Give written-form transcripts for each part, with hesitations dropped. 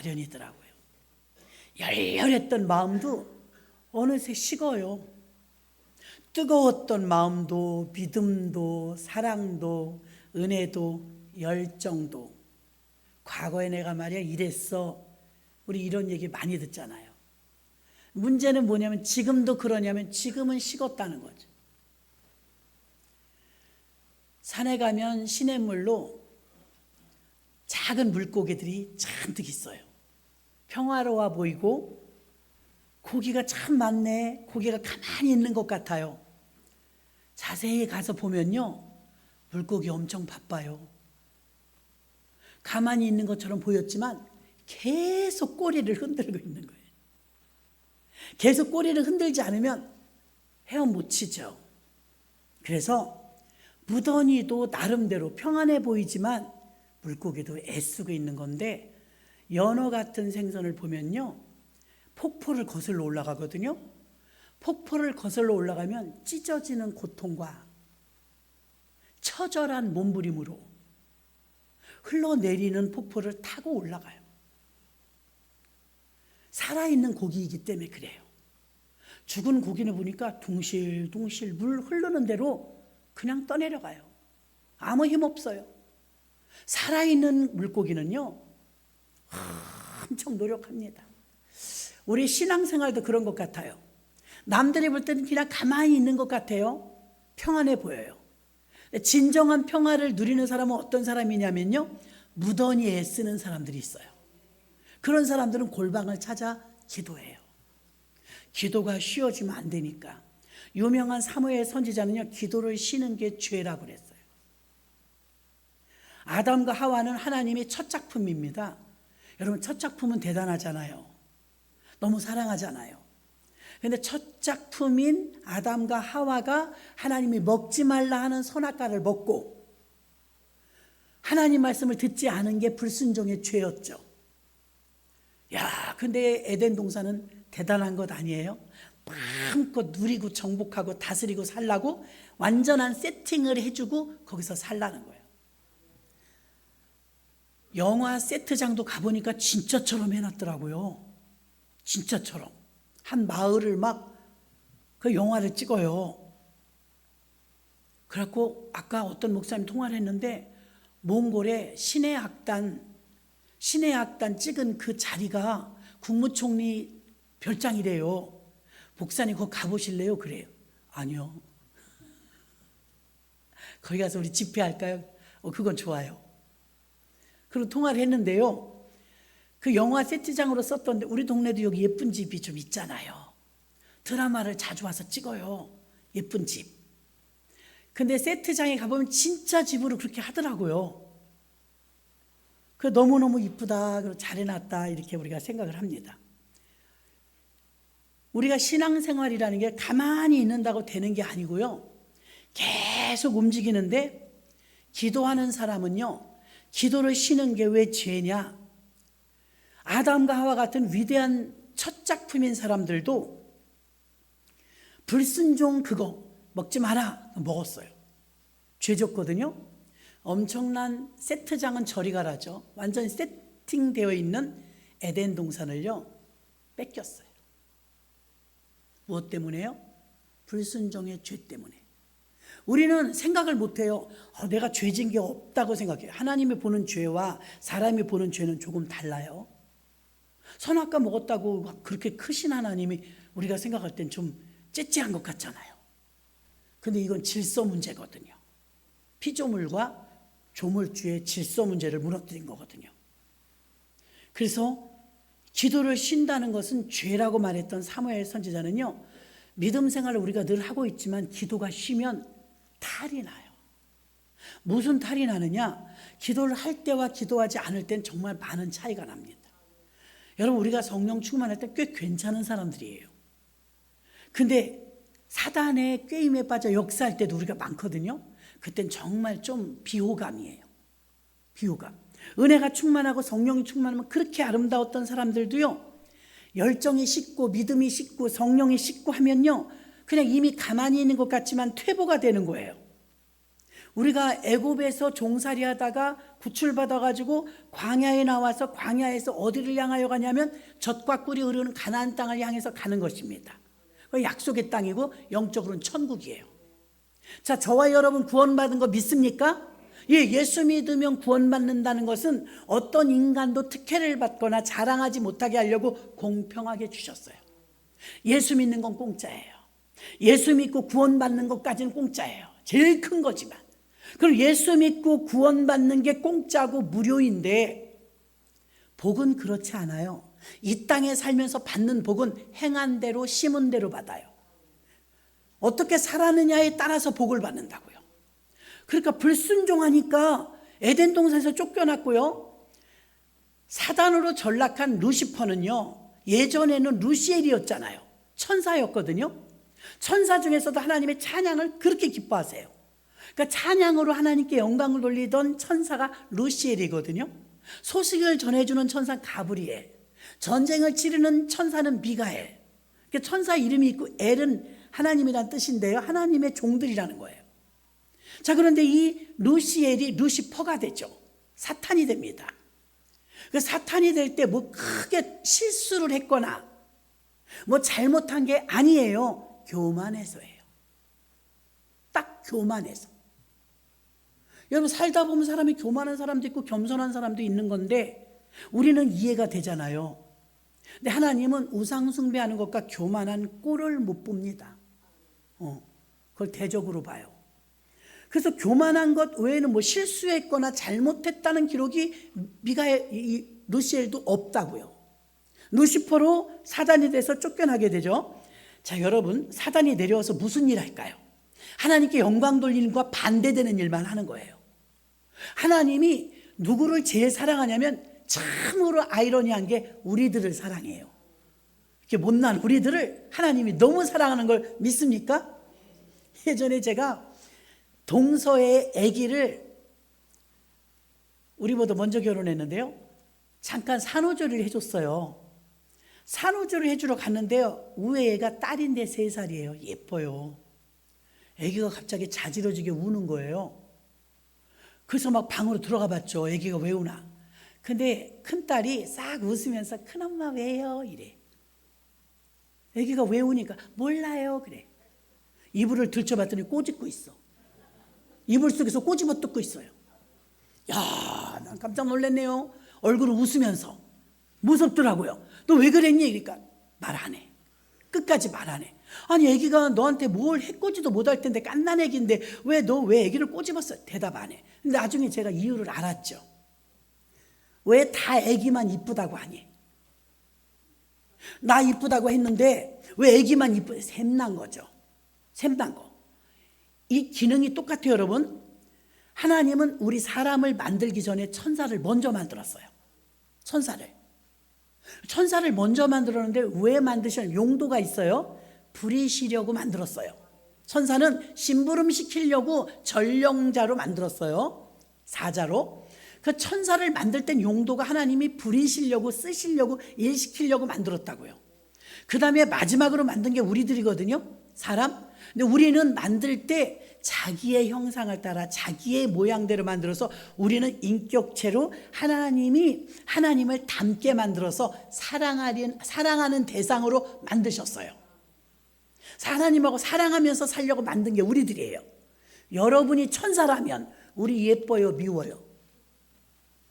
마련이더라고요. 열렬했던 마음도 어느새 식어요. 뜨거웠던 마음도, 믿음도, 사랑도, 은혜도, 열정도. 과거에 내가 말이야 이랬어. 우리 이런 얘기 많이 듣잖아요. 문제는 뭐냐면 지금도 그러냐면 지금은 식었다는 거죠. 산에 가면 시냇물로 작은 물고기들이 잔뜩 있어요. 평화로워 보이고 고기가 참 많네. 고기가 가만히 있는 것 같아요. 자세히 가서 보면요, 물고기 엄청 바빠요. 가만히 있는 것처럼 보였지만 계속 꼬리를 흔들고 있는 거예요. 계속 꼬리를 흔들지 않으면 헤엄 못 치죠. 그래서 무던히도 나름대로 평안해 보이지만 물고기도 애쓰고 있는 건데, 연어 같은 생선을 보면요, 폭포를 거슬러 올라가거든요. 폭포를 거슬러 올라가면 찢어지는 고통과 처절한 몸부림으로 흘러내리는 폭포를 타고 올라가요. 살아있는 고기이기 때문에 그래요. 죽은 고기는 보니까 둥실둥실 물 흐르는 대로 그냥 떠내려가요. 아무 힘 없어요. 살아있는 물고기는요, 엄청 노력합니다. 우리 신앙생활도 그런 것 같아요. 남들이 볼 때는 그냥 가만히 있는 것 같아요. 평안해 보여요. 진정한 평화를 누리는 사람은 어떤 사람이냐면요, 무던히 애쓰는 사람들이 있어요. 그런 사람들은 골방을 찾아 기도해요. 기도가 쉬워지면 안 되니까. 유명한 사무엘 선지자는요, 기도를 쉬는 게 죄라고 그랬어요. 아담과 하와는 하나님의 첫 작품입니다. 여러분, 첫 작품은 대단하잖아요. 너무 사랑하잖아요. 그런데 첫 작품인 아담과 하와가 하나님이 먹지 말라 하는 선악과를 먹고 하나님 말씀을 듣지 않은 게 불순종의 죄였죠. 야, 근데 에덴 동산은 대단한 것 아니에요? 마음껏 누리고 정복하고 다스리고 살라고 완전한 세팅을 해주고 거기서 살라는 거예요. 영화 세트장도 가보니까 진짜처럼 해놨더라고요. 진짜처럼. 한 마을을 막 그 영화를 찍어요. 그래갖고 아까 어떤 목사님 통화를 했는데 몽골의 신의 악단 찍은 그 자리가 국무총리 별장이래요. 목사님 거기 가보실래요? 그래요. 아니요. 거기 가서 우리 집회할까요? 그건 좋아요. 그리고 통화를 했는데요, 그 영화 세트장으로 썼던데 우리 동네도 여기 예쁜 집이 좀 있잖아요. 드라마를 자주 와서 찍어요. 예쁜 집. 근데 세트장에 가보면 진짜 집으로 그렇게 하더라고요. 그 너무너무 이쁘다, 그리고 잘 해놨다, 이렇게 우리가 생각을 합니다. 우리가 신앙생활이라는 게 가만히 있는다고 되는 게 아니고요, 계속 움직이는데, 기도하는 사람은요, 기도를 쉬는 게 왜 죄냐? 아담과 하와 같은 위대한 첫 작품인 사람들도 불순종 그거 먹지 마라 먹었어요. 죄졌거든요. 엄청난 세트장은 저리 가라죠. 완전히 세팅되어 있는 에덴 동산을요, 뺏겼어요. 무엇 때문에요? 불순종의 죄 때문에. 우리는 생각을 못해요. 내가 죄진 게 없다고 생각해요. 하나님이 보는 죄와 사람이 보는 죄는 조금 달라요. 선악과 먹었다고 그렇게 크신 하나님이 우리가 생각할 땐 좀 째째한 것 같잖아요. 근데 이건 질서 문제거든요. 피조물과 조물주의 질서 문제를 무너뜨린 거거든요. 그래서 기도를 쉰다는 것은 죄라고 말했던 사무엘 선지자는요, 믿음 생활을 우리가 늘 하고 있지만 기도가 쉬면 탈이 나요. 무슨 탈이 나느냐? 기도를 할 때와 기도하지 않을 땐 정말 많은 차이가 납니다. 여러분, 우리가 성령 충만할 때 꽤 괜찮은 사람들이에요. 근데 사단의 꾀임에 빠져 역사할 때도 우리가 많거든요. 그땐 정말 좀 비호감이에요. 비호감. 은혜가 충만하고 성령이 충만하면 그렇게 아름다웠던 사람들도요, 열정이 식고 믿음이 식고 성령이 식고 하면요, 그냥 이미 가만히 있는 것 같지만 퇴보가 되는 거예요. 우리가 애굽에서 종살이 하다가 구출받아 가지고 광야에 나와서 광야에서 어디를 향하여 가냐면 젖과 꿀이 흐르는 가나안 땅을 향해서 가는 것입니다. 그 약속의 땅이고 영적으로는 천국이에요. 자, 저와 여러분 구원받은 거 믿습니까? 예, 예수 믿으면 구원받는다는 것은 어떤 인간도 특혜를 받거나 자랑하지 못하게 하려고 공평하게 주셨어요. 예수 믿는 건 공짜예요. 예수 믿고 구원받는 것까지는 공짜예요. 제일 큰 거지만. 그럼 예수 믿고 구원받는 게 공짜고 무료인데 복은 그렇지 않아요. 이 땅에 살면서 받는 복은 행한 대로 심은 대로 받아요. 어떻게 살았느냐에 따라서 복을 받는다고요. 그러니까 불순종하니까 에덴 동산에서 쫓겨났고요. 사단으로 전락한 루시퍼는요, 예전에는 루시엘이었잖아요. 천사였거든요. 천사 중에서도 하나님의 찬양을 그렇게 기뻐하세요. 그러니까 찬양으로 하나님께 영광을 돌리던 천사가 루시엘이거든요. 소식을 전해주는 천사는 가브리엘, 전쟁을 치르는 천사는 미가엘. 그러니까 천사 이름이 있고 엘은 하나님이란 뜻인데요, 하나님의 종들이라는 거예요. 자, 그런데 이 루시엘이 루시퍼가 되죠. 사탄이 됩니다. 그 사탄이 될 때 뭐 크게 실수를 했거나 뭐 잘못한 게 아니에요. 교만해서예요. 딱 교만해서. 여러분, 살다 보면 사람이 교만한 사람도 있고 겸손한 사람도 있는 건데 우리는 이해가 되잖아요. 근데 하나님은 우상 숭배하는 것과 교만한 꼴을 못 봅니다. 그걸 대적으로 봐요. 그래서 교만한 것 외에는 뭐 실수했거나 잘못했다는 기록이 루시엘도 없다고요. 루시퍼로 사단이 돼서 쫓겨나게 되죠. 자, 여러분, 사단이 내려와서 무슨 일 할까요? 하나님께 영광 돌리는 것과 반대되는 일만 하는 거예요. 하나님이 누구를 제일 사랑하냐면 참으로 아이러니한 게 우리들을 사랑해요. 이렇게 못난 우리들을 하나님이 너무 사랑하는 걸 믿습니까? 예전에 제가 동서의 아기를, 우리보다 먼저 결혼했는데요, 잠깐 산후조리를 해줬어요. 산후조리를 해주러 갔는데요, 우리 애가 딸인데 3살이에요. 예뻐요. 아기가 갑자기 자지러지게 우는 거예요. 그래서 막 방으로 들어가 봤죠. 아기가 왜 우나. 근데 큰딸이 싹 웃으면서 큰엄마 왜요? 이래. 아기가 왜 우니까 몰라요. 그래. 이불을 들춰봤더니 꼬집고 있어. 이불 속에서 꼬집어 뜯고 있어요. 야, 난 깜짝 놀랐네요. 얼굴을 웃으면서. 무섭더라고요. 너 왜 그랬니? 그러니까 말 안 해. 끝까지 말 안 해. 아니, 애기가 너한테 뭘 해코지도 못할 텐데, 깐난 애기인데 왜 애기를 꼬집었어? 대답 안 해. 근데 나중에 제가 이유를 알았죠. 왜 다 애기만 이쁘다고 하니? 나 이쁘다고 했는데 왜 애기만 이쁘? 샘난 거죠. 샘난 거. 이 기능이 똑같아요, 여러분. 하나님은 우리 사람을 만들기 전에 천사를 먼저 만들었어요. 천사를 먼저 만들었는데 왜 만드셨냐? 용도가 있어요. 부리시려고 만들었어요. 천사는 심부름 시키려고 전령자로 만들었어요. 사자로. 그 천사를 만들 땐 용도가 하나님이 부리시려고, 쓰시려고, 일시키려고 만들었다고요. 그 다음에 마지막으로 만든 게 우리들이거든요. 사람. 근데 우리는 만들 때 자기의 형상을 따라 자기의 모양대로 만들어서 우리는 인격체로 하나님을 닮게 만들어서 사랑하는 대상으로 만드셨어요. 하나님하고 사랑하면서 살려고 만든 게 우리들이에요. 여러분이 천사라면 우리 예뻐요, 미워요?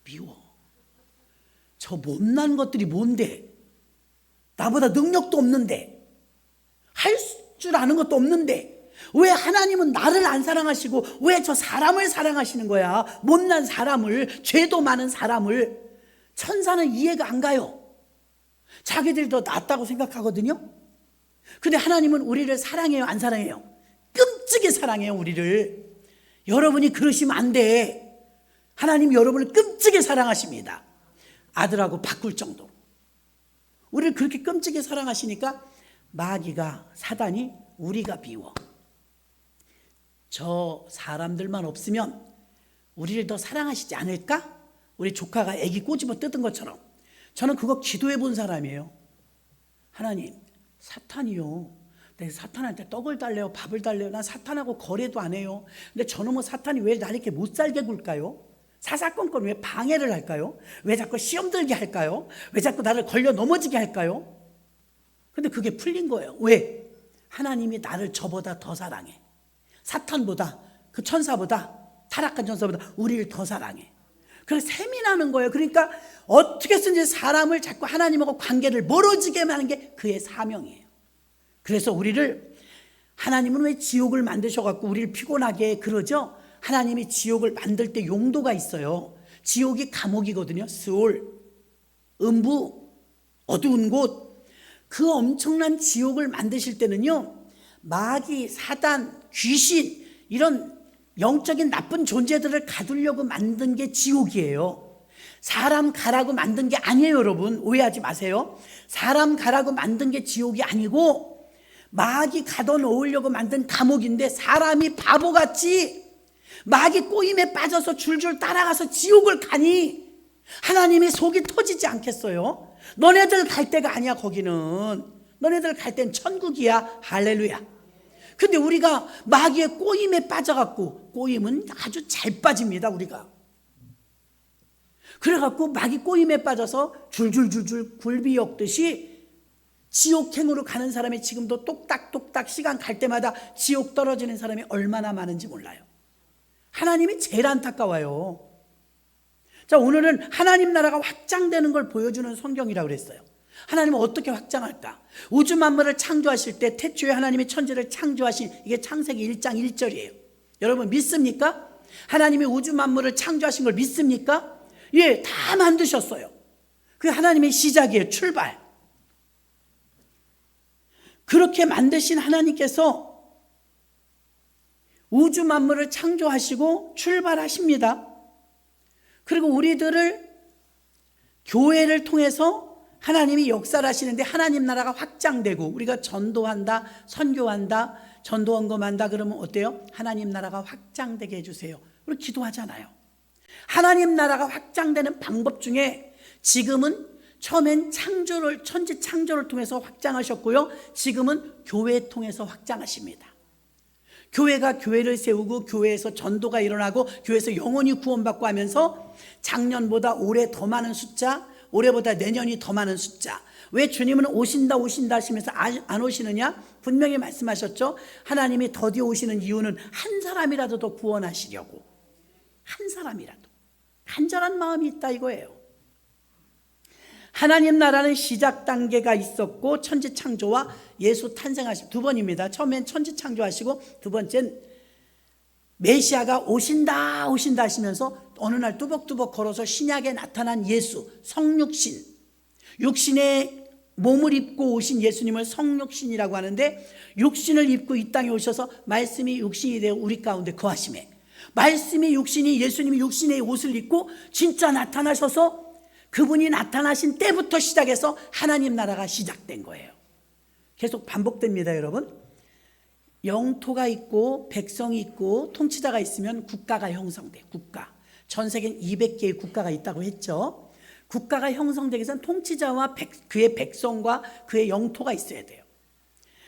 미워. 저 못난 것들이 뭔데? 나보다 능력도 없는데, 할 줄 아는 것도 없는데, 왜 하나님은 나를 안 사랑하시고 왜 저 사람을 사랑하시는 거야? 못난 사람을, 죄도 많은 사람을. 천사는 이해가 안 가요. 자기들이 더 낫다고 생각하거든요. 근데 하나님은 우리를 사랑해요, 안 사랑해요? 끔찍이 사랑해요, 우리를. 여러분이 그러시면 안 돼. 하나님 여러분을 끔찍이 사랑하십니다. 아들하고 바꿀 정도로. 우리를 그렇게 끔찍이 사랑하시니까 마귀가, 사단이 우리가 미워. 저 사람들만 없으면 우리를 더 사랑하시지 않을까? 우리 조카가 애기 꼬집어 뜯은 것처럼. 저는 그거 기도해 본 사람이에요. 하나님, 사탄이요, 내가 사탄한테 떡을 달래요, 밥을 달래요. 난 사탄하고 거래도 안 해요. 근데 저놈의 사탄이 왜 나를 이렇게 못 살게 굴까요? 사사건건 왜 방해를 할까요? 왜 자꾸 시험 들게 할까요? 왜 자꾸 나를 걸려 넘어지게 할까요? 근데 그게 풀린 거예요. 왜? 하나님이 나를 저보다 더 사랑해. 사탄보다, 그 천사보다, 타락한 천사보다 우리를 더 사랑해. 그래서 셈이 나는 거예요. 그러니까 어떻게 해서든지 사람을 자꾸 하나님하고 관계를 멀어지게 하는 게 그의 사명이에요. 그래서 우리를, 하나님은 왜 지옥을 만드셔갖고 우리를 피곤하게 그러죠? 하나님이 지옥을 만들 때 용도가 있어요. 지옥이 감옥이거든요. 스올, 음부, 어두운 곳. 그 엄청난 지옥을 만드실 때는요, 마귀, 사단, 귀신, 이런 영적인 나쁜 존재들을 가두려고 만든 게 지옥이에요. 사람 가라고 만든 게 아니에요, 여러분. 오해하지 마세요. 사람 가라고 만든 게 지옥이 아니고 마귀 가둬놓으려고 만든 감옥인데, 사람이 바보같이 마귀 꼬임에 빠져서 줄줄 따라가서 지옥을 가니 하나님이 속이 터지지 않겠어요? 너네들 갈 데가 아니야. 거기는 너네들 갈 땐 천국이야. 할렐루야. 근데 우리가 마귀의 꼬임에 빠져갖고, 꼬임은 아주 잘 빠집니다, 우리가. 그래갖고 마귀 꼬임에 빠져서 줄줄줄줄 굴비 엮듯이 지옥행으로 가는 사람이 지금도 똑딱똑딱 시간 갈 때마다 지옥 떨어지는 사람이 얼마나 많은지 몰라요. 하나님이 제일 안타까워요. 자, 오늘은 하나님 나라가 확장되는 걸 보여주는 성경이라고 그랬어요. 하나님은 어떻게 확장할까? 우주 만물을 창조하실 때 태초에 하나님이 천지를 창조하신, 이게 창세기 1장 1절이에요. 여러분 믿습니까? 하나님이 우주 만물을 창조하신 걸 믿습니까? 예, 다 만드셨어요. 그게 하나님의 시작이에요. 출발. 그렇게 만드신 하나님께서 우주 만물을 창조하시고 출발하십니다. 그리고 우리들을, 교회를 통해서 하나님이 역사를 하시는데, 하나님 나라가 확장되고 우리가 전도한다, 선교한다, 전도헌금한다 그러면 어때요? 하나님 나라가 확장되게 해주세요. 우리 기도하잖아요. 하나님 나라가 확장되는 방법 중에 지금은, 처음엔 창조를, 천지 창조를 통해서 확장하셨고요, 지금은 교회 통해서 확장하십니다. 교회가 교회를 세우고 교회에서 전도가 일어나고 교회에서 영혼이 구원받고 하면서 작년보다 올해 더 많은 숫자, 올해보다 내년이 더 많은 숫자. 왜 주님은 오신다 하시면서 안 오시느냐? 분명히 말씀하셨죠. 하나님이 더디 오시는 이유는 한 사람이라도 더 구원하시려고. 한 사람이라도. 간절한 마음이 있다 이거예요. 하나님 나라는 시작 단계가 있었고, 천지 창조와 예수 탄생하신 두 번입니다. 처음엔 천지 창조하시고, 두 번째는 메시아가 오신다 하시면서 어느 날 뚜벅뚜벅 걸어서 신약에 나타난 예수, 성육신, 육신의 몸을 입고 오신 예수님을 성육신이라고 하는데, 육신을 입고 이 땅에 오셔서 말씀이 육신이 되어 우리 가운데 거하심에, 말씀이 육신이, 예수님이 육신의 옷을 입고 진짜 나타나셔서 그분이 나타나신 때부터 시작해서 하나님 나라가 시작된 거예요. 계속 반복됩니다, 여러분. 영토가 있고 백성이 있고 통치자가 있으면 국가가 형성돼. 국가. 전 세계는 200개의 국가가 있다고 했죠. 국가가 형성되기 위해서는 통치자와 그의 백성과 그의 영토가 있어야 돼요.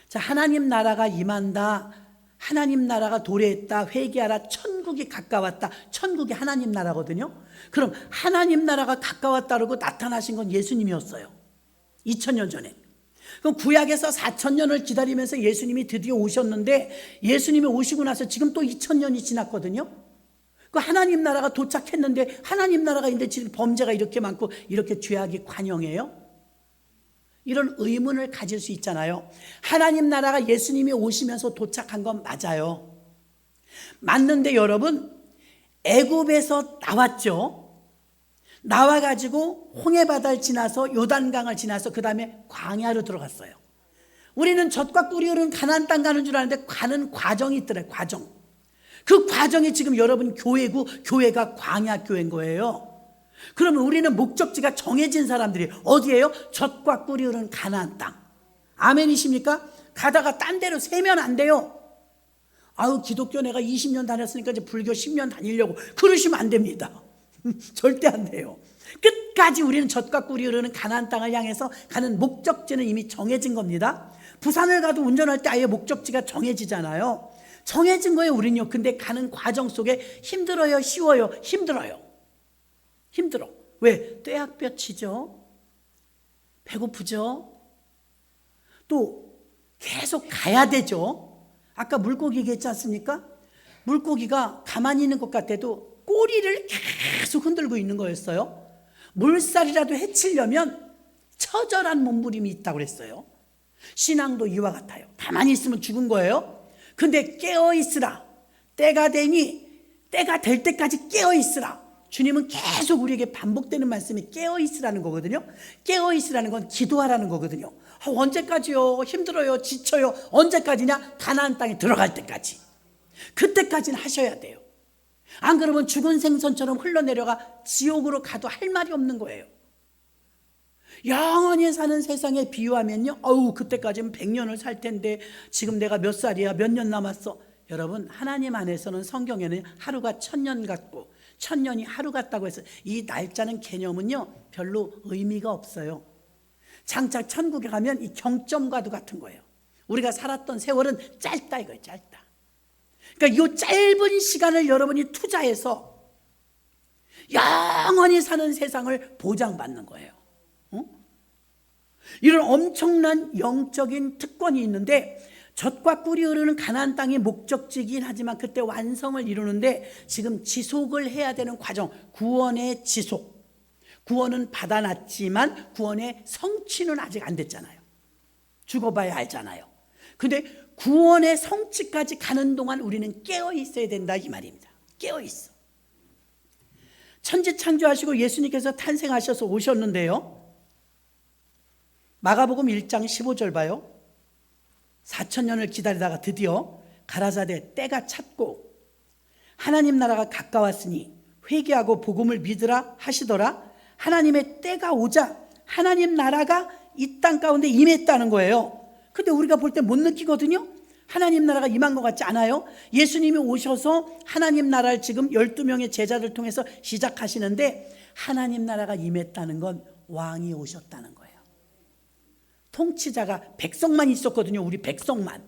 자, 하나님 나라가 임한다, 하나님 나라가 도래했다, 회개하라, 천국이 가까웠다. 천국이 하나님 나라거든요. 그럼 하나님 나라가 가까웠다 그러고 나타나신 건 예수님이었어요. 2000년 전에. 그럼 구약에서 4000년을 기다리면서 예수님이 드디어 오셨는데, 예수님이 오시고 나서 지금 또 2000년이 지났거든요. 그 하나님 나라가 도착했는데, 하나님 나라가 있는데 지금 범죄가 이렇게 많고 이렇게 죄악이 관영해요? 이런 의문을 가질 수 있잖아요. 하나님 나라가 예수님이 오시면서 도착한 건 맞아요. 맞는데 여러분, 애굽에서 나왔죠. 나와가지고 홍해바다를 지나서 요단강을 지나서 그 다음에 광야로 들어갔어요. 우리는 젖과 꿀이 흐르는 가나안 땅 가는 줄 아는데 가는 과정이 있더래요. 과정. 그 과정이 지금 여러분 교회고, 교회가 광야 교회인 거예요. 그러면 우리는 목적지가 정해진 사람들이 어디예요? 젖과 꿀이 흐르는 가나안 땅. 아멘이십니까? 가다가 딴 데로 세면 안 돼요. 아유, 기독교 내가 20년 다녔으니까 이제 불교 10년 다니려고 그러시면 안 됩니다. 절대 안 돼요. 끝까지 우리는 젖과 꿀이 흐르는 가나안 땅을 향해서 가는 목적지는 이미 정해진 겁니다. 부산을 가도 운전할 때 아예 목적지가 정해지잖아요. 정해진 거예요, 우린요. 근데 가는 과정 속에 힘들어요, 쉬워요? 힘들어요. 힘들어. 왜? 떼약볕이죠. 배고프죠. 또 계속 가야 되죠. 아까 물고기 얘기했지 않습니까? 물고기가 가만히 있는 것 같아도 꼬리를 계속 흔들고 있는 거였어요. 물살이라도 해치려면 처절한 몸부림이 있다고 그랬어요. 신앙도 이와 같아요. 가만히 있으면 죽은 거예요. 근데 깨어있으라. 때가 되니 때가 될 때까지 깨어있으라. 주님은 계속 우리에게 반복되는 말씀이 깨어있으라는 거거든요. 깨어있으라는 건 기도하라는 거거든요. 언제까지요? 힘들어요, 지쳐요. 언제까지냐? 가나안 땅에 들어갈 때까지. 그때까지는 하셔야 돼요. 안 그러면 죽은 생선처럼 흘러내려가 지옥으로 가도 할 말이 없는 거예요. 영원히 사는 세상에 비유하면요, 그때까지는 100년을 살 텐데 지금 내가 몇 살이야, 몇 년 남았어. 여러분, 하나님 안에서는 성경에는 하루가 1000년 같고 1000년이 하루 같다고 해서 이 날짜는 개념은요 별로 의미가 없어요. 장차 천국에 가면 이 경점과도 같은 거예요. 우리가 살았던 세월은 짧다 이거예요. 짧다. 그러니까 이 짧은 시간을 여러분이 투자해서 영원히 사는 세상을 보장받는 거예요. 이런 엄청난 영적인 특권이 있는데, 젖과 꿀이 흐르는 가나안 땅이 목적지이긴 하지만 그때 완성을 이루는데 지금 지속을 해야 되는 과정, 구원의 지속. 구원은 받아놨지만 구원의 성취는 아직 안 됐잖아요. 죽어봐야 알잖아요. 근데 구원의 성취까지 가는 동안 우리는 깨어 있어야 된다 이 말입니다. 깨어 있어. 천지 창조하시고 예수님께서 탄생하셔서 오셨는데요, 마가복음 1장 15절 봐요. 4000년을 기다리다가 드디어 가라사대 때가 찼고 하나님 나라가 가까웠으니 회개하고 복음을 믿으라 하시더라. 하나님의 때가 오자 하나님 나라가 이 땅 가운데 임했다는 거예요. 근데 우리가 볼 때 못 느끼거든요. 하나님 나라가 임한 것 같지 않아요? 예수님이 오셔서 하나님 나라를 지금 12명의 제자를 통해서 시작하시는데 하나님 나라가 임했다는 건 왕이 오셨다는 거예요. 통치자가 백성만 있었거든요. 우리 백성만.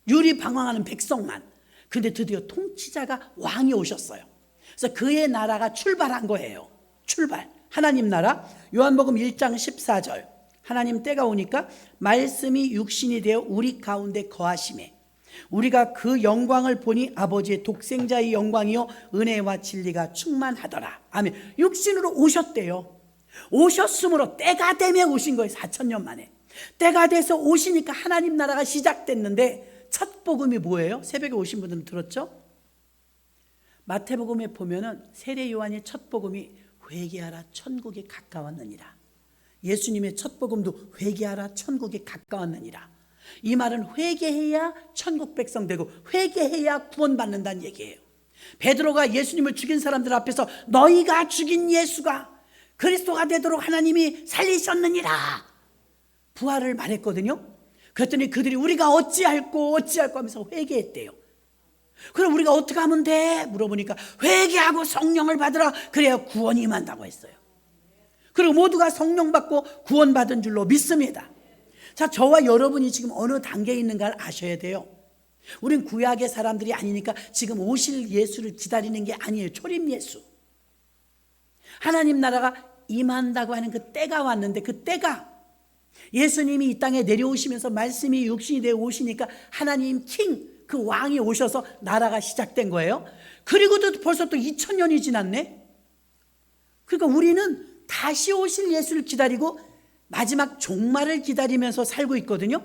유리방황하는 백성만. 근데 드디어 통치자가 왕이 오셨어요. 그래서 그의 나라가 출발한 거예요. 출발. 하나님 나라. 요한복음 1장 14절. 하나님 때가 오니까 말씀이 육신이 되어 우리 가운데 거하심에 우리가 그 영광을 보니 아버지의 독생자의 영광이요 은혜와 진리가 충만하더라. 아멘. 육신으로 오셨대요. 오셨으므로 때가 되며 오신 거예요. 4000년 만에. 때가 돼서 오시니까 하나님 나라가 시작됐는데 첫 복음이 뭐예요? 새벽에 오신 분들은 들었죠? 마태복음에 보면은 세례 요한의 첫 복음이 회개하라 천국이 가까웠느니라. 예수님의 첫 복음도 회개하라 천국이 가까웠느니라. 이 말은 회개해야 천국 백성 되고 회개해야 구원받는다는 얘기예요. 베드로가 예수님을 죽인 사람들 앞에서 너희가 죽인 예수가 그리스도가 되도록 하나님이 살리셨느니라 부활을 말했거든요. 그랬더니 그들이 우리가 어찌할꼬 하면서 회개했대요. 그럼 우리가 어떻게 하면 돼? 물어보니까 회개하고 성령을 받으라. 그래야 구원이 임한다고 했어요. 그리고 모두가 성령 받고 구원받은 줄로 믿습니다. 자, 저와 여러분이 지금 어느 단계에 있는가를 아셔야 돼요. 우린 구약의 사람들이 아니니까 지금 오실 예수를 기다리는 게 아니에요. 초림 예수. 하나님 나라가 임한다고 하는 그 때가 왔는데 그 때가 예수님이 이 땅에 내려오시면서 말씀이 육신이 되어 오시니까 하나님 킹, 그 왕이 오셔서 나라가 시작된 거예요. 그리고도 벌써 또 2000년이 지났네. 그러니까 우리는 다시 오실 예수를 기다리고 마지막 종말을 기다리면서 살고 있거든요.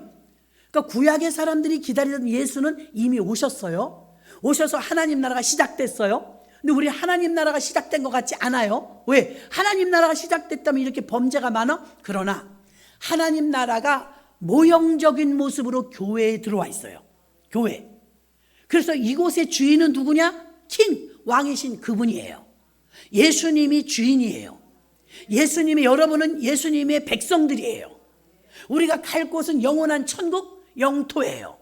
그러니까 구약의 사람들이 기다리던 예수는 이미 오셨어요. 오셔서 하나님 나라가 시작됐어요. 근데 우리 하나님 나라가 시작된 것 같지 않아요. 왜? 하나님 나라가 시작됐다면 이렇게 범죄가 많아? 그러나 하나님 나라가 모형적인 모습으로 교회에 들어와 있어요. 교회. 그래서 이곳의 주인은 누구냐? 킹, 왕이신 그분이에요. 예수님이 주인이에요. 예수님이, 여러분은 예수님의 백성들이에요. 우리가 갈 곳은 영원한 천국, 영토예요.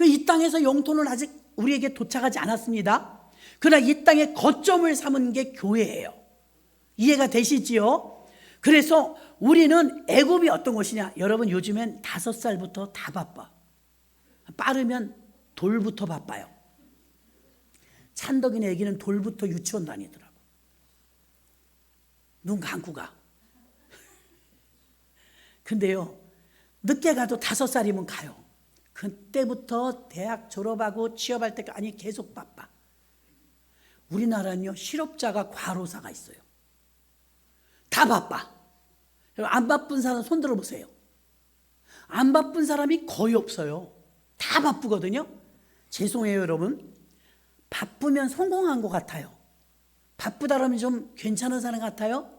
이 땅에서 영토는 아직 우리에게 도착하지 않았습니다. 그러나 이 땅의 거점을 삼은 게 교회예요. 이해가 되시지요? 그래서 우리는 애굽이 어떤 곳이냐? 여러분 요즘엔 5살부터 다 바빠. 빠르면 돌부터 바빠요. 찬덕이네 애기는 돌부터 유치원 다니더라고. 눈 감고 가. 근데요, 늦게 가도 5살이면 가요. 그때부터 대학 졸업하고 취업할 때까지 아니 계속 바빠. 우리나라는요, 실업자가 과로사가 있어요. 다 바빠. 안 바쁜 사람 손 들어보세요. 안 바쁜 사람이 거의 없어요. 다 바쁘거든요. 죄송해요 여러분. 바쁘면 성공한 것 같아요. 바쁘다 그러면 좀 괜찮은 사람 같아요.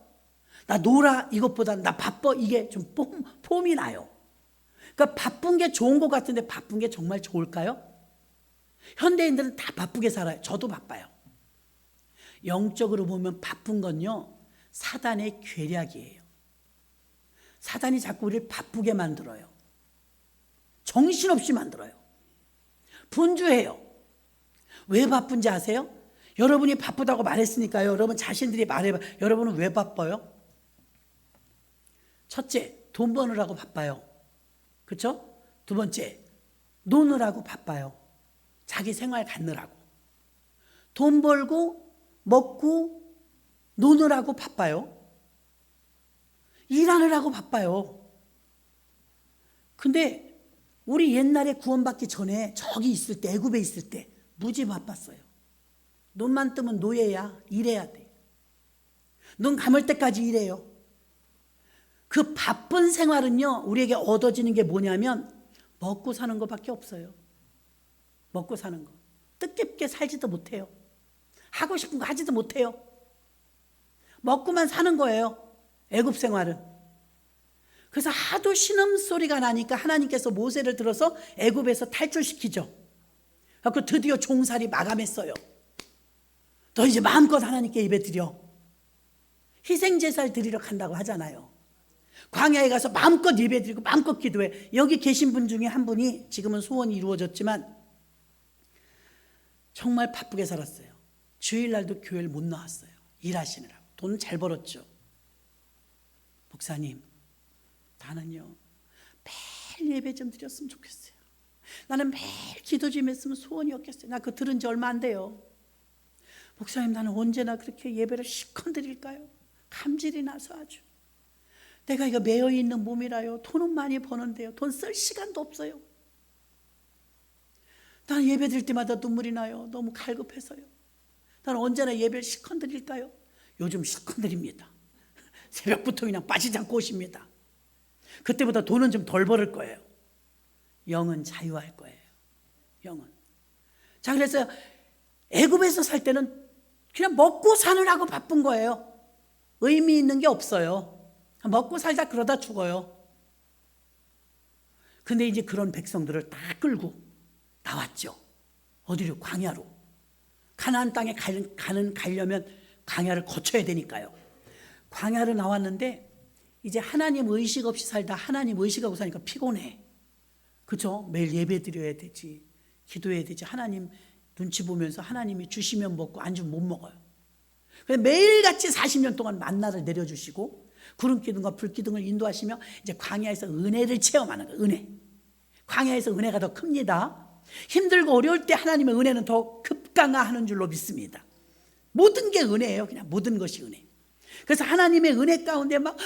나 놀아 이것보다 나 바빠 이게 좀 폼이 나요. 그러니까 바쁜 게 좋은 것 같은데 바쁜 게 정말 좋을까요? 현대인들은 다 바쁘게 살아요. 저도 바빠요. 영적으로 보면 바쁜 건요, 사단의 괴략이에요. 사단이 자꾸 우리를 바쁘게 만들어요. 정신없이 만들어요. 분주해요. 왜 바쁜지 아세요? 여러분이 바쁘다고 말했으니까요. 여러분 자신들이 말해봐. 여러분은 왜 바빠요? 첫째, 돈 버느라고 바빠요. 그렇죠? 두 번째, 노느라고 바빠요. 자기 생활 갖느라고. 돈 벌고 먹고 노느라고 바빠요. 일하느라고 바빠요. 근데 우리 옛날에 구원받기 전에 저기 있을 때, 애굽에 있을 때 무지 바빴어요. 눈만 뜨면 노예야. 일해야 돼. 눈 감을 때까지 일해요. 그 바쁜 생활은요, 우리에게 얻어지는 게 뭐냐면 먹고 사는 것밖에 없어요. 먹고 사는 거. 뜻깊게 살지도 못해요. 하고 싶은 거 하지도 못해요. 먹고만 사는 거예요. 애굽 생활은. 그래서 하도 신음소리가 나니까 하나님께서 모세를 들어서 애굽에서 탈출시키죠. 그래서 드디어 종살이 마감했어요. 너 이제 마음껏 하나님께 예배 드려. 희생제사를 드리러 간다고 하잖아요. 광야에 가서 마음껏 예배 드리고 마음껏 기도해. 여기 계신 분 중에 한 분이 지금은 소원이 이루어졌지만 정말 바쁘게 살았어요. 주일날도 교회를 못 나왔어요. 일하시느라고. 돈 잘 벌었죠. 목사님, 나는요 매일 예배 좀 드렸으면 좋겠어요. 나는 매일 기도 좀 했으면 소원이 없겠어요. 나 그거 들은 지 얼마 안 돼요. 목사님, 나는 언제나 그렇게 예배를 실컷 드릴까요? 감질이 나서 아주. 내가 이거 매여있는 몸이라요. 돈은 많이 버는데요. 돈 쓸 시간도 없어요. 나는 예배 드릴 때마다 눈물이 나요. 너무 갈급해서요. 나는 언제나 예배를 실컷 드릴까요? 요즘 실컷 드립니다. 새벽부터 그냥 빠지지 않고 오십니다. 그때보다 돈은 좀 덜 벌을 거예요. 영은 자유할 거예요. 영은. 자, 그래서 애굽에서 살 때는 그냥 먹고 사느라고 바쁜 거예요. 의미 있는 게 없어요. 먹고 살다 그러다 죽어요. 근데 이제 그런 백성들을 다 끌고 나왔죠. 어디로? 광야로. 가나안 땅에 가려면 광야를 거쳐야 되니까요. 광야로 나왔는데 이제 하나님 의식 없이 살다 하나님 의식하고 사니까 피곤해. 그죠? 매일 예배 드려야 되지. 기도해야 되지. 하나님 눈치 보면서 하나님이 주시면 먹고 안 주면 못 먹어요. 그래서 매일같이 40년 동안 만나를 내려주시고 구름기둥과 불기둥을 인도하시며 이제 광야에서 은혜를 체험하는 거예요. 은혜. 광야에서 은혜가 더 큽니다. 힘들고 어려울 때 하나님의 은혜는 더 급강하하는 줄로 믿습니다. 모든 게 은혜예요. 그냥 모든 것이 은혜. 그래서 하나님의 은혜 가운데 막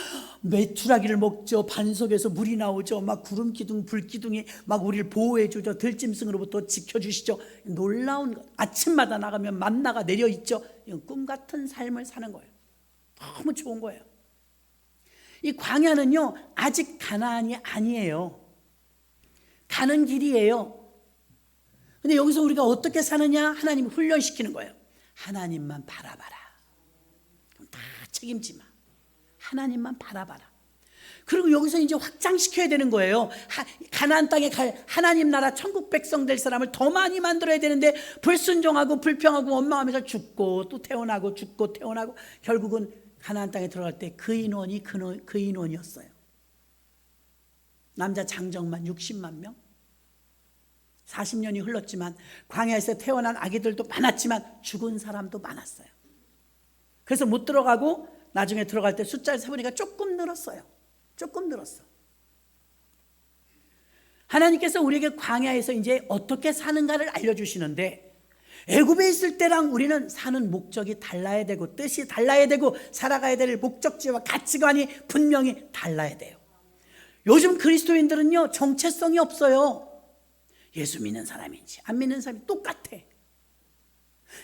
메투라기를 먹죠. 반석에서 물이 나오죠. 막 구름기둥, 불기둥이 막 우리를 보호해 주죠. 들짐승으로부터 지켜주시죠. 놀라운 것. 아침마다 나가면 만나가 내려있죠. 이건 꿈 같은 삶을 사는 거예요. 너무 좋은 거예요. 이 광야는요, 아직 가나안이 아니에요. 가는 길이에요. 근데 여기서 우리가 어떻게 사느냐? 하나님이 훈련시키는 거예요. 하나님만 바라봐라. 그럼 다 책임지 마. 하나님만 바라봐라. 그리고 여기서 이제 확장시켜야 되는 거예요. 가나안 땅에 갈 하나님 나라 천국 백성 될 사람을 더 많이 만들어야 되는데 불순종하고 불평하고 원망하면서 죽고 또 태어나고 죽고 태어나고 결국은 가나안 땅에 들어갈 때 그 인원이 그 인원이었어요. 남자 장정만 60만 명. 40년이 흘렀지만 광야에서 태어난 아기들도 많았지만 죽은 사람도 많았어요. 그래서 못 들어가고 나중에 들어갈 때 숫자를 세보니까 조금 늘었어요. 조금 늘었어. 하나님께서 우리에게 광야에서 이제 어떻게 사는가를 알려주시는데, 애굽에 있을 때랑 우리는 사는 목적이 달라야 되고 뜻이 달라야 되고 살아가야 될 목적지와 가치관이 분명히 달라야 돼요. 요즘 그리스도인들은요, 정체성이 없어요. 예수 믿는 사람인지 안 믿는 사람이 똑같아.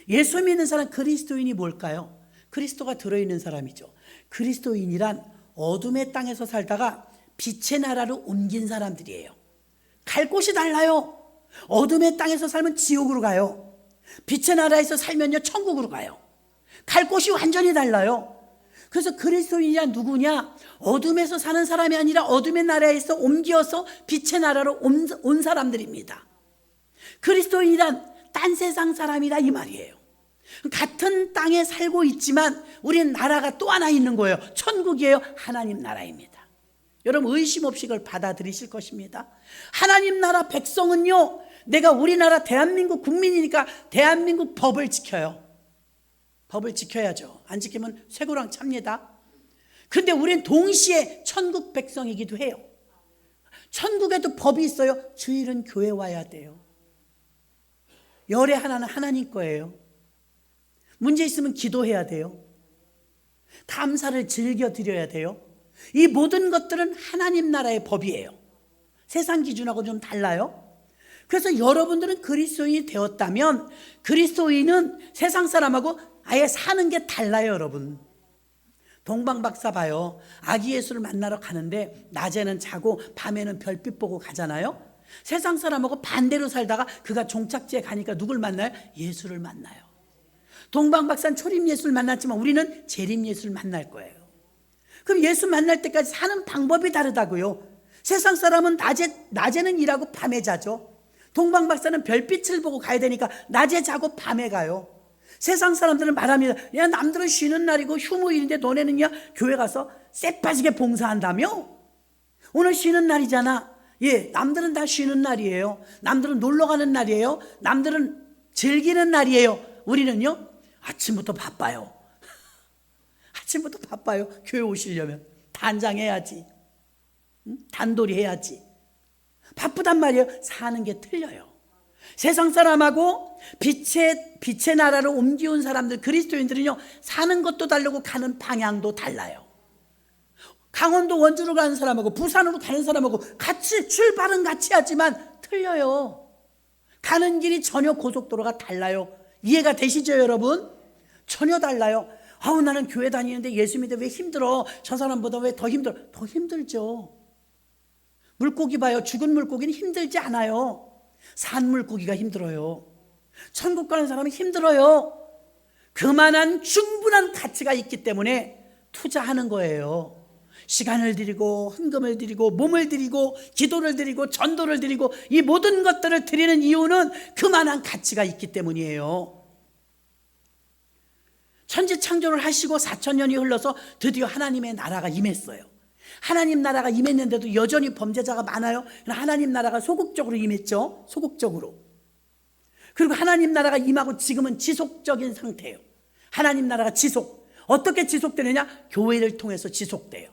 예수 믿는 사람, 그리스도인이 뭘까요? 그리스도가 들어있는 사람이죠. 그리스도인이란 어둠의 땅에서 살다가 빛의 나라로 옮긴 사람들이에요. 갈 곳이 달라요. 어둠의 땅에서 살면 지옥으로 가요. 빛의 나라에서 살면요, 천국으로 가요. 갈 곳이 완전히 달라요. 그래서 그리스도인이란 누구냐? 어둠에서 사는 사람이 아니라 어둠의 나라에서 옮겨서 빛의 나라로 온 사람들입니다. 그리스도인이란 딴 세상 사람이다 이 말이에요. 같은 땅에 살고 있지만 우리는 나라가 또 하나 있는 거예요. 천국이에요. 하나님 나라입니다. 여러분 의심 없이 그걸 받아들이실 것입니다. 하나님 나라 백성은요, 내가 우리나라 대한민국 국민이니까 대한민국 법을 지켜요. 법을 지켜야죠. 안 지키면 쇠고랑 찹니다. 근데 우리는 동시에 천국 백성이기도 해요. 천국에도 법이 있어요. 주일은 교회 와야 돼요. 열의 하나는 하나님 거예요. 문제 있으면 기도해야 돼요. 감사를 즐겨 드려야 돼요. 이 모든 것들은 하나님 나라의 법이에요. 세상 기준하고 좀 달라요. 그래서 여러분들은 그리스도인이 되었다면 그리스도인은 세상 사람하고 아예 사는 게 달라요. 여러분 동방박사 봐요. 아기 예수를 만나러 가는데 낮에는 자고 밤에는 별빛 보고 가잖아요. 세상 사람하고 반대로 살다가 그가 종착지에 가니까 누굴 만나요? 예수를 만나요. 동방박사는 초림 예수를 만났지만 우리는 재림 예수를 만날 거예요. 그럼 예수 만날 때까지 사는 방법이 다르다고요. 세상 사람은 낮에는 일하고 밤에 자죠. 동방박사는 별빛을 보고 가야 되니까 낮에 자고 밤에 가요. 세상 사람들은 말합니다. 야, 남들은 쉬는 날이고 휴무일인데 너네는요 교회 가서 쎄빠지게 봉사한다며? 오늘 쉬는 날이잖아. 예, 남들은 다 쉬는 날이에요. 남들은 놀러 가는 날이에요. 남들은 즐기는 날이에요. 우리는요 아침부터 바빠요. 아침부터 바빠요. 교회 오시려면 단장해야지, 단돌이 해야지. 바쁘단 말이에요. 사는 게 틀려요. 세상 사람하고 빛의 나라로 옮겨온 사람들, 그리스도인들은요 사는 것도 다르고 가는 방향도 달라요. 강원도 원주로 가는 사람하고 부산으로 가는 사람하고 같이 출발은 같이 하지만 틀려요. 가는 길이 전혀 고속도로가 달라요. 이해가 되시죠 여러분? 전혀 달라요. 아우 나는 교회 다니는데 예수 믿는데 왜 힘들어? 저 사람보다 왜 더 힘들어? 더 힘들죠. 물고기 봐요. 죽은 물고기는 힘들지 않아요. 산 물고기가 힘들어요. 천국 가는 사람은 힘들어요. 그만한 충분한 가치가 있기 때문에 투자하는 거예요. 시간을 드리고 헌금을 드리고 몸을 드리고 기도를 드리고 전도를 드리고 이 모든 것들을 드리는 이유는 그만한 가치가 있기 때문이에요. 천지 창조를 하시고 4,000년이 흘러서 드디어 하나님의 나라가 임했어요. 하나님 나라가 임했는데도 여전히 범죄자가 많아요. 하나님 나라가 소극적으로 임했죠. 소극적으로. 그리고 하나님 나라가 임하고 지금은 지속적인 상태예요. 하나님 나라가 지속. 어떻게 지속되느냐? 교회를 통해서 지속돼요.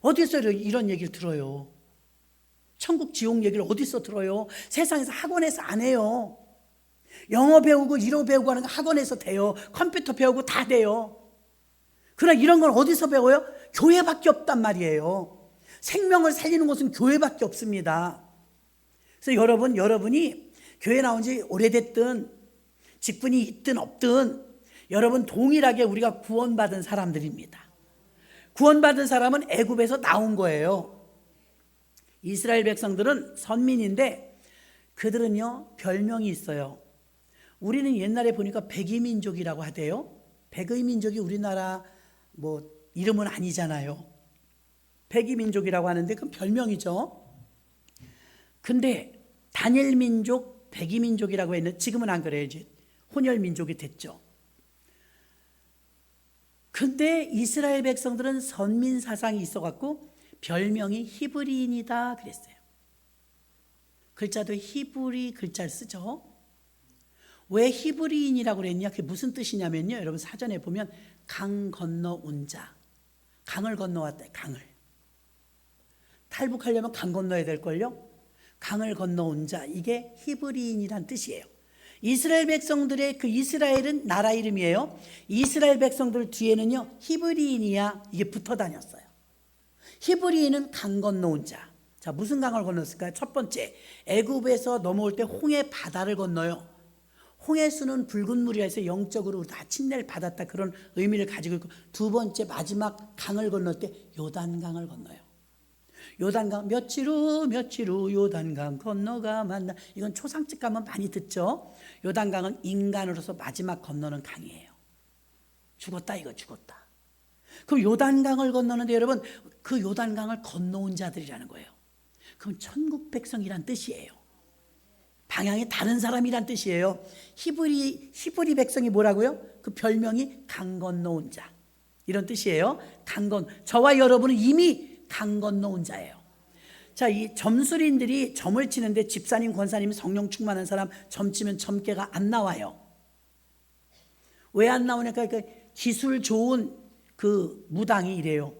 어디서 이런 얘기를 들어요? 천국 지옥 얘기를 어디서 들어요? 세상에서 학원에서 안 해요. 영어 배우고 일어 배우고 하는 거 학원에서 돼요. 컴퓨터 배우고 다 돼요. 그러나 이런 걸 어디서 배워요? 교회밖에 없단 말이에요. 생명을 살리는 곳은 교회밖에 없습니다. 그래서 여러분이 교회 나온 지 오래됐든 직분이 있든 없든 여러분 동일하게 우리가 구원받은 사람들입니다. 구원받은 사람은 애굽에서 나온 거예요. 이스라엘 백성들은 선민인데 그들은요 별명이 있어요. 우리는 옛날에 보니까 백이민족이라고 하대요. 백의민족이 우리나라 이름은 아니잖아요. 백이민족이라고 하는데 그건 별명이죠. 근데 다니엘민족, 백이민족이라고 했는데 지금은 안 그래요. 이제 혼혈민족이 됐죠. 근데 이스라엘 백성들은 선민 사상이 있어갖고 별명이 히브리인이다 그랬어요. 글자도 히브리 글자를 쓰죠. 왜 히브리인이라고 그랬냐? 그게 무슨 뜻이냐면요. 여러분 사전에 보면 강 건너 온 자. 강을 건너왔대. 강을. 탈북하려면 강 건너야 될걸요. 강을 건너온 자, 이게 히브리인이란 뜻이에요. 이스라엘 백성들의 그 이스라엘은 나라 이름이에요. 이스라엘 백성들 뒤에는요 히브리인이야 이게 붙어 다녔어요. 히브리인은 강 건너온 자. 자, 무슨 강을 건넜을까요? 첫 번째, 애굽에서 넘어올 때 홍해 바다를 건너요. 홍해수는 붉은 물이라서 영적으로 다 침례를 받았다, 그런 의미를 가지고 있고, 두 번째 마지막 강을 건널 때 요단강을 건너요. 요단강, 며칠 후 요단강 건너가 만나. 이건 초상집 가면 많이 듣죠. 요단강은 인간으로서 마지막 건너는 강이에요. 죽었다, 이거 죽었다. 그럼 요단강을 건너는데 여러분, 그 요단강을 건너온 자들이라는 거예요. 그럼 천국 백성이란 뜻이에요. 방향이 다른 사람이란 뜻이에요. 히브리 백성이 뭐라고요? 그 별명이 강 건너온 자, 이런 뜻이에요. 저와 여러분은 이미 강 건너온 자예요. 자, 이 점술인들이 점을 치는데 집사님, 권사님, 성령 충만한 사람 점 치면 점괘가 안 나와요. 왜 안 나오냐니까, 그 기술 좋은 그 무당이 이래요.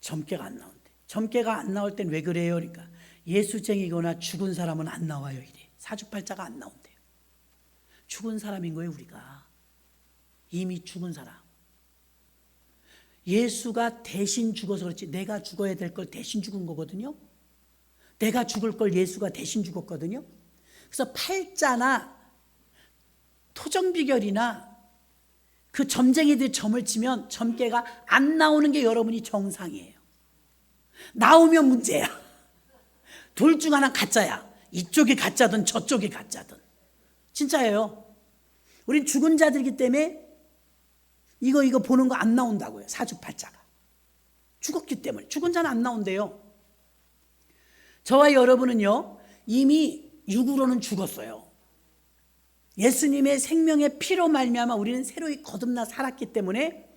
점괘가 안 나온대. 점괘가 안 나올 땐 왜 그래요? 그러니까 예수쟁이거나 죽은 사람은 안 나와요, 이래. 사주팔자가 안 나온대요. 죽은 사람인 거예요, 우리가. 이미 죽은 사람. 예수가 대신 죽어서 그렇지, 내가 죽어야 될 걸 대신 죽은 거거든요. 내가 죽을 걸 예수가 대신 죽었거든요. 그래서 팔자나 토정비결이나 그 점쟁이들 점을 치면 점괘가 안 나오는 게 여러분이 정상이에요. 나오면 문제야. 둘 중 하나 가짜야. 이쪽이 가짜든 저쪽이 가짜든. 진짜예요. 우린 죽은 자들이기 때문에 이거 보는 거 안 나온다고요. 사주팔자가. 죽었기 때문에. 죽은 자는 안 나온대요. 저와 여러분은요 이미 육으로는 죽었어요. 예수님의 생명의 피로 말미암아 우리는 새로이 거듭나 살았기 때문에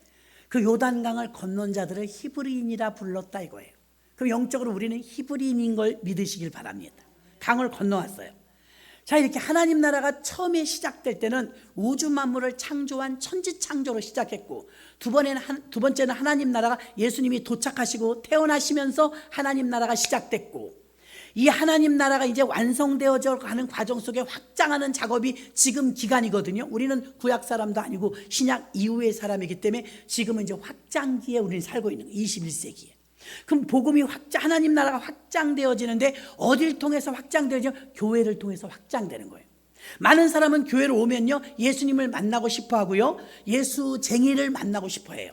그 요단강을 건넌 자들을 히브리인이라 불렀다, 이거예요. 그럼 영적으로 우리는 히브리인인 걸 믿으시길 바랍니다. 강을 건너왔어요. 자, 이렇게 하나님 나라가 처음에 시작될 때는 우주 만물을 창조한 천지창조로 시작했고, 두 번째는 하나님 나라가 예수님이 도착하시고 태어나시면서 하나님 나라가 시작됐고, 이 하나님 나라가 이제 완성되어져 가는 과정 속에 확장하는 작업이 지금 기간이거든요. 우리는 구약 사람도 아니고 신약 이후의 사람이기 때문에 지금은 이제 확장기에 우리는 살고 있는 거예요. 21세기에. 그럼 복음이 하나님 나라가 확장되어지는데 어딜 통해서 확장되어지죠? 교회를 통해서 확장되는 거예요. 많은 사람은 교회로 오면요 예수님을 만나고 싶어 하고요, 예수쟁이를 만나고 싶어 해요.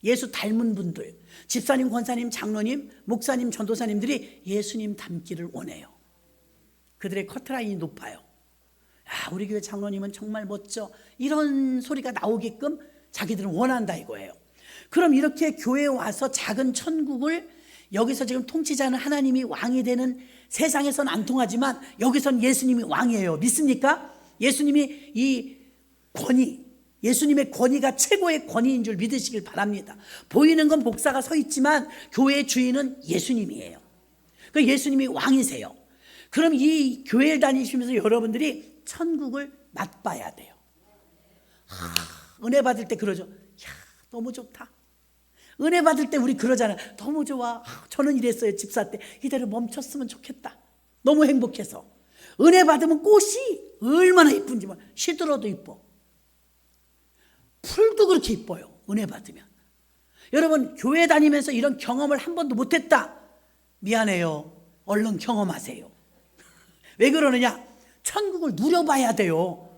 예수 닮은 분들, 집사님, 권사님, 장로님, 목사님, 전도사님들이 예수님 닮기를 원해요. 그들의 커트라인이 높아요. 야, 우리 교회 장로님은 정말 멋져, 이런 소리가 나오게끔 자기들은 원한다, 이거예요. 그럼 이렇게 교회에 와서 작은 천국을, 여기서 지금 통치자는 하나님이 왕이 되는, 세상에서는 안 통하지만 여기서는 예수님이 왕이에요. 믿습니까? 예수님이 이 권위, 예수님의 권위가 최고의 권위인 줄 믿으시길 바랍니다. 보이는 건 목사가 서 있지만 교회의 주인은 예수님이에요. 그 예수님이 왕이세요. 그럼 이 교회를 다니시면서 여러분들이 천국을 맛봐야 돼요. 은혜 받을 때 그러죠. 야, 너무 좋다. 은혜 받을 때 우리 그러잖아요. 너무 좋아. 저는 이랬어요. 집사 때. 이대로 멈췄으면 좋겠다. 너무 행복해서. 은혜 받으면 꽃이 얼마나 이쁜지, 시들어도 이뻐. 풀도 그렇게 이뻐요. 은혜 받으면. 여러분, 교회 다니면서 이런 경험을 한 번도 못했다, 미안해요. 얼른 경험하세요. 왜 그러느냐? 천국을 누려봐야 돼요.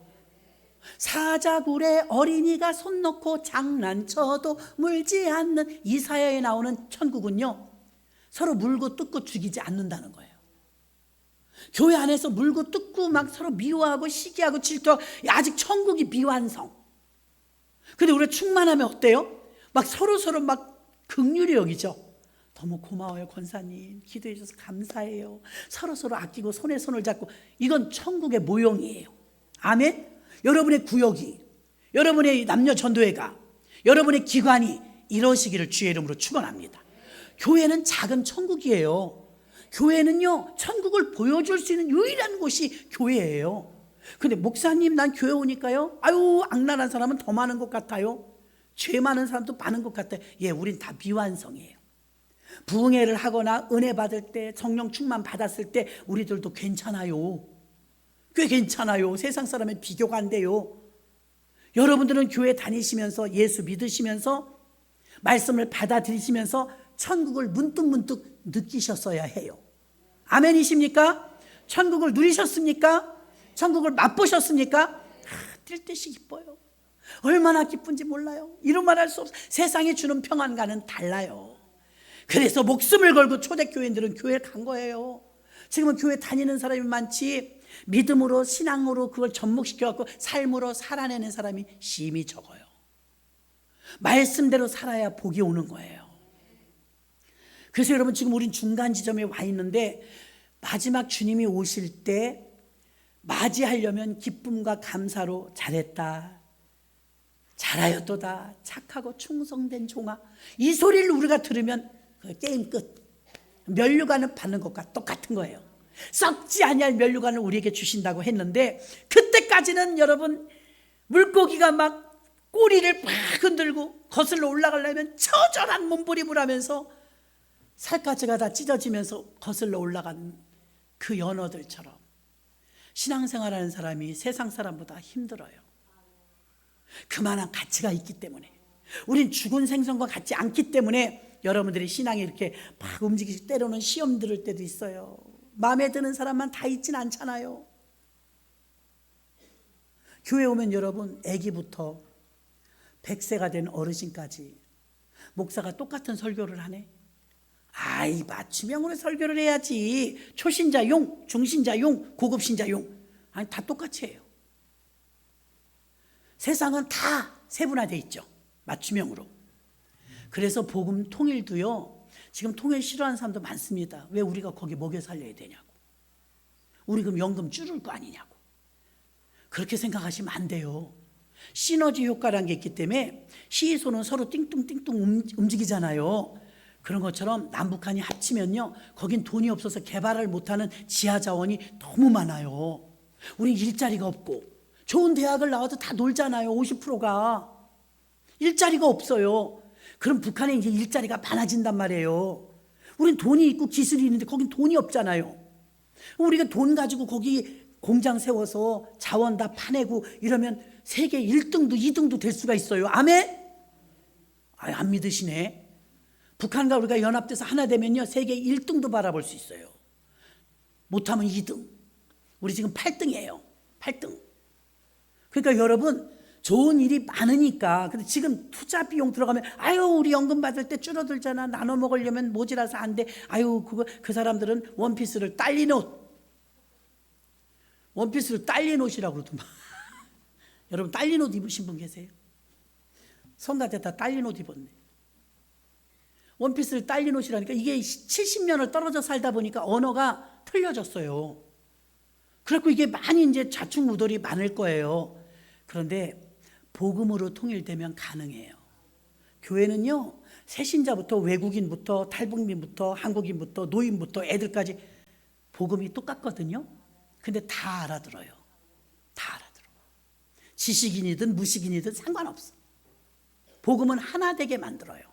사자굴에 어린이가 손 넣고 장난쳐도 물지 않는 이사야에 나오는 천국은요 서로 물고 뜯고 죽이지 않는다는 거예요. 교회 안에서 물고 뜯고 막 서로 미워하고 시기하고 질투하고, 아직 천국이 미완성. 근데 우리가 충만하면 어때요? 막 서로 막 긍휼히 여기죠. 너무 고마워요, 권사님. 기도해 주셔서 감사해요. 서로 아끼고 손에 손을 잡고. 이건 천국의 모형이에요. 아멘. 여러분의 구역이, 여러분의 남녀 전도회가, 여러분의 기관이 이러시기를 주의 이름으로 축원합니다. 교회는 작은 천국이에요. 교회는요 천국을 보여줄 수 있는 유일한 곳이 교회예요. 근데 목사님, 난 교회 오니까요 아유 악랄한 사람은 더 많은 것 같아요. 죄 많은 사람도 많은 것 같아요. 예, 우린 다 미완성이에요. 부흥회를 하거나 은혜 받을 때, 성령 충만 받았을 때 우리들도 괜찮아요. 꽤 괜찮아요. 세상 사람은 비교가 안 돼요. 여러분들은 교회 다니시면서 예수 믿으시면서 말씀을 받아들이시면서 천국을 문득문득 느끼셨어야 해요. 아멘이십니까? 천국을 누리셨습니까? 천국을 맛보셨습니까? 뛸 듯이 기뻐요. 얼마나 기쁜지 몰라요. 이런 말 할 수 없어요. 세상이 주는 평안과는 달라요. 그래서 목숨을 걸고 초대교인들은 교회를 간 거예요. 지금은 교회 다니는 사람이 많지 믿음으로 신앙으로 그걸 접목시켜갖고 삶으로 살아내는 사람이 심히 적어요. 말씀대로 살아야 복이 오는 거예요. 그래서 여러분 지금 우린 중간 지점에 와 있는데 마지막 주님이 오실 때 맞이하려면 기쁨과 감사로 잘했다, 잘하였도다, 착하고 충성된 종아, 이 소리를 우리가 들으면 게임 끝. 면류관을 받는 것과 똑같은 거예요. 썩지 아니할 면류관을 우리에게 주신다고 했는데 그때까지는 여러분 물고기가 막 꼬리를 팍 흔들고 거슬러 올라가려면 처절한 몸부림을 하면서 살갗가 다 찢어지면서 거슬러 올라간 그 연어들처럼 신앙생활하는 사람이 세상 사람보다 힘들어요. 그만한 가치가 있기 때문에, 우린 죽은 생선과 같지 않기 때문에 여러분들이 신앙이 이렇게 막 움직이고 때로는 시험 들을 때도 있어요. 마음에 드는 사람만 다 있진 않잖아요. 교회 오면 여러분 아기부터 100세가 된 어르신까지 목사가 똑같은 설교를 하네. 아이, 맞춤형으로 설교를 해야지. 초신자용, 중신자용, 고급신자용, 아니 다 똑같이 해요. 세상은 다 세분화되어 있죠. 맞춤형으로. 그래서 복음 통일도요, 지금 통일 싫어하는 사람도 많습니다. 왜 우리가 거기 먹여 살려야 되냐고. 우리 그럼 연금 줄을 거 아니냐고. 그렇게 생각하시면 안 돼요. 시너지 효과라는 게 있기 때문에 시소는 서로 띵뚱띵뚱 움직이잖아요. 그런 것처럼 남북한이 합치면요, 거긴 돈이 없어서 개발을 못하는 지하자원이 너무 많아요. 우린 일자리가 없고 좋은 대학을 나와도 다 놀잖아요. 50%가 일자리가 없어요. 그럼 북한에 이제 일자리가 많아진단 말이에요. 우린 돈이 있고 기술이 있는데 거긴 돈이 없잖아요. 우리가 돈 가지고 거기 공장 세워서 자원 다 파내고 이러면 세계 1등도 2등도 될 수가 있어요. 아멘? 안 믿으시네. 북한과 우리가 연합돼서 하나 되면요, 세계 1등도 바라볼 수 있어요. 못하면 2등. 우리 지금 8등이에요. 8등. 그러니까 여러분, 좋은 일이 많으니까. 근데 지금 투자 비용 들어가면 아유, 우리 연금 받을 때 줄어들잖아. 나눠 먹으려면 모자라서 안 돼. 아유, 그 사람들은 원피스를 딸린 옷. 원피스를 딸린 옷이라고 그러더만. 여러분, 딸린 옷 입으신 분 계세요? 성가대 다 딸린 옷 입었네. 원피스를 딸린 옷이라니까 이게 70년을 떨어져 살다 보니까 언어가 틀려졌어요. 그래갖고 이게 많이 이제 좌충우돌이 많을 거예요. 그런데 복음으로 통일되면 가능해요. 교회는요, 새신자부터 외국인부터 탈북민부터 한국인부터 노인부터 애들까지 복음이 똑같거든요. 근데 다 알아들어요. 다 알아들어. 지식인이든 무식인이든 상관없어. 복음은 하나 되게 만들어요.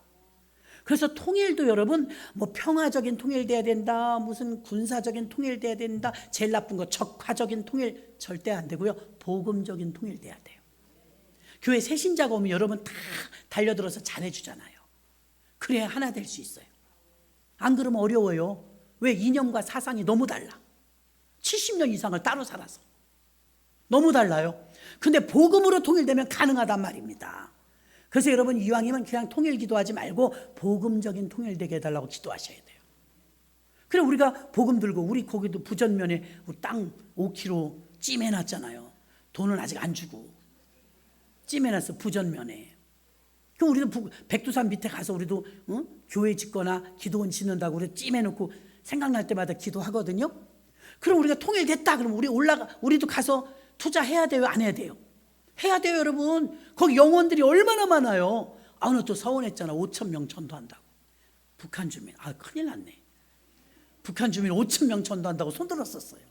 그래서 통일도 여러분, 뭐 평화적인 통일돼야 된다, 무슨 군사적인 통일돼야 된다, 제일 나쁜 거 적화적인 통일 절대 안 되고요. 복음적인 통일돼야 돼요. 교회 새신자가 오면 여러분 다 달려들어서 잘해주잖아요. 그래야 하나 될 수 있어요. 안 그러면 어려워요. 왜? 이념과 사상이 너무 달라. 70년 이상을 따로 살아서 너무 달라요. 근데 복음으로 통일되면 가능하단 말입니다. 그래서 여러분, 이왕이면 그냥 통일 기도하지 말고 복음적인 통일되게 해달라고 기도하셔야 돼요. 그래, 우리가 복음 들고 우리 거기도 부전면에 땅 5km 찜해놨잖아요. 돈은 아직 안 주고 찜해놨어, 부전면에. 그럼 우리도 백두산 밑에 가서 우리도 교회 짓거나 기도원 짓는다고 우리 찜해놓고 생각날 때마다 기도하거든요. 그럼 우리가 통일됐다 그러면 우리도 가서 투자해야 돼요, 안 해야 돼요? 해야 돼요, 여러분. 거기 영혼들이 얼마나 많아요. 오늘 또 서운했잖아. 5,000명 전도한다고. 북한 주민, 큰일 났네. 북한 주민 5,000명 전도한다고 손들었었어요.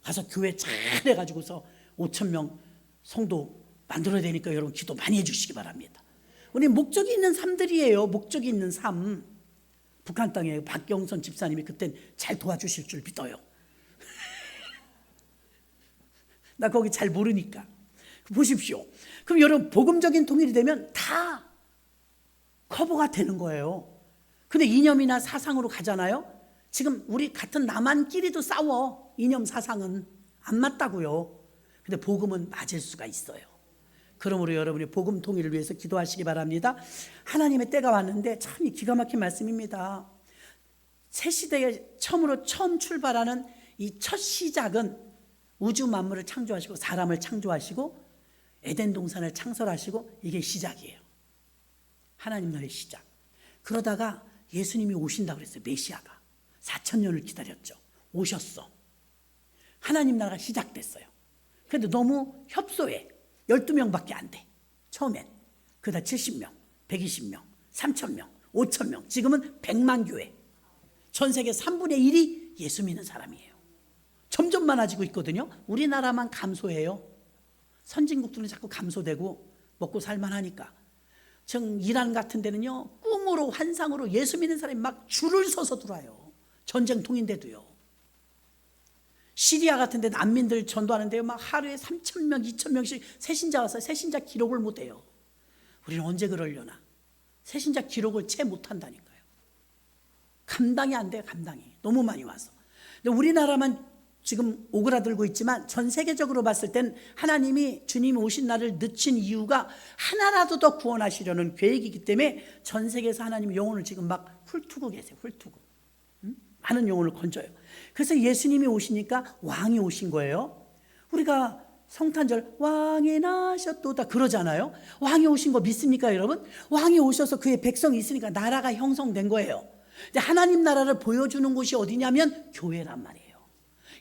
가서 교회 잘 해가지고서 5,000명 성도 만들어야 되니까 여러분 기도 많이 해주시기 바랍니다. 우리 목적이 있는 삶들이에요. 목적이 있는 삶. 북한 땅에 박경선 집사님이 그땐 잘 도와주실 줄 믿어요. 나 거기 잘 모르니까. 보십시오. 그럼 여러분 복음적인 통일이 되면 다 커버가 되는 거예요. 근데 이념이나 사상으로 가잖아요. 지금 우리 같은 남한끼리도 싸워. 이념 사상은 안 맞다고요. 근데 복음은 맞을 수가 있어요. 그러므로 여러분이 복음 통일을 위해서 기도하시기 바랍니다. 하나님의 때가 왔는데 참 기가 막힌 말씀입니다. 새 시대에 처음 출발하는 이 첫 시작은 우주 만물을 창조하시고 사람을 창조하시고 에덴 동산을 창설하시고 이게 시작이에요. 하나님 나라의 시작. 그러다가 예수님이 오신다고 그랬어요. 메시아가 4,000년을 기다렸죠. 오셨어. 하나님 나라가 시작됐어요. 그런데 너무 협소해. 12명밖에 안 돼. 처음엔. 그러다 70명, 120명, 3,000명, 5,000명. 지금은 100만 교회. 전 세계 3분의 1이 예수 믿는 사람이에요. 점점 많아지고 있거든요. 우리나라만 감소해요. 선진국들은 자꾸 감소되고 먹고 살만하니까. 정 이란 같은 데는요, 꿈으로 환상으로 예수 믿는 사람이 막 줄을 서서 들어와요. 전쟁통인데도요. 시리아 같은 데 난민들 전도하는데요, 막 하루에 3,000명, 2,000명씩 새신자 와서 새신자 기록을 못해요. 우리는 언제 그러려나? 새신자 기록을 채 못한다니까요. 감당이 안 돼요. 감당이 너무 많이 와서. 근데 우리나라만 지금 오그라들고 있지만 전 세계적으로 봤을 땐 하나님이 주님이 오신 날을 늦춘 이유가 하나라도 더 구원하시려는 계획이기 때문에 전 세계에서 하나님이 영혼을 지금 막 훑고 계세요. 훑고 많은 영혼을 건져요. 그래서 예수님이 오시니까 왕이 오신 거예요. 우리가 성탄절 왕이 나셨도다 그러잖아요. 왕이 오신 거 믿습니까 여러분? 왕이 오셔서 그의 백성이 있으니까 나라가 형성된 거예요. 근데 하나님 나라를 보여주는 곳이 어디냐면 교회란 말이에요.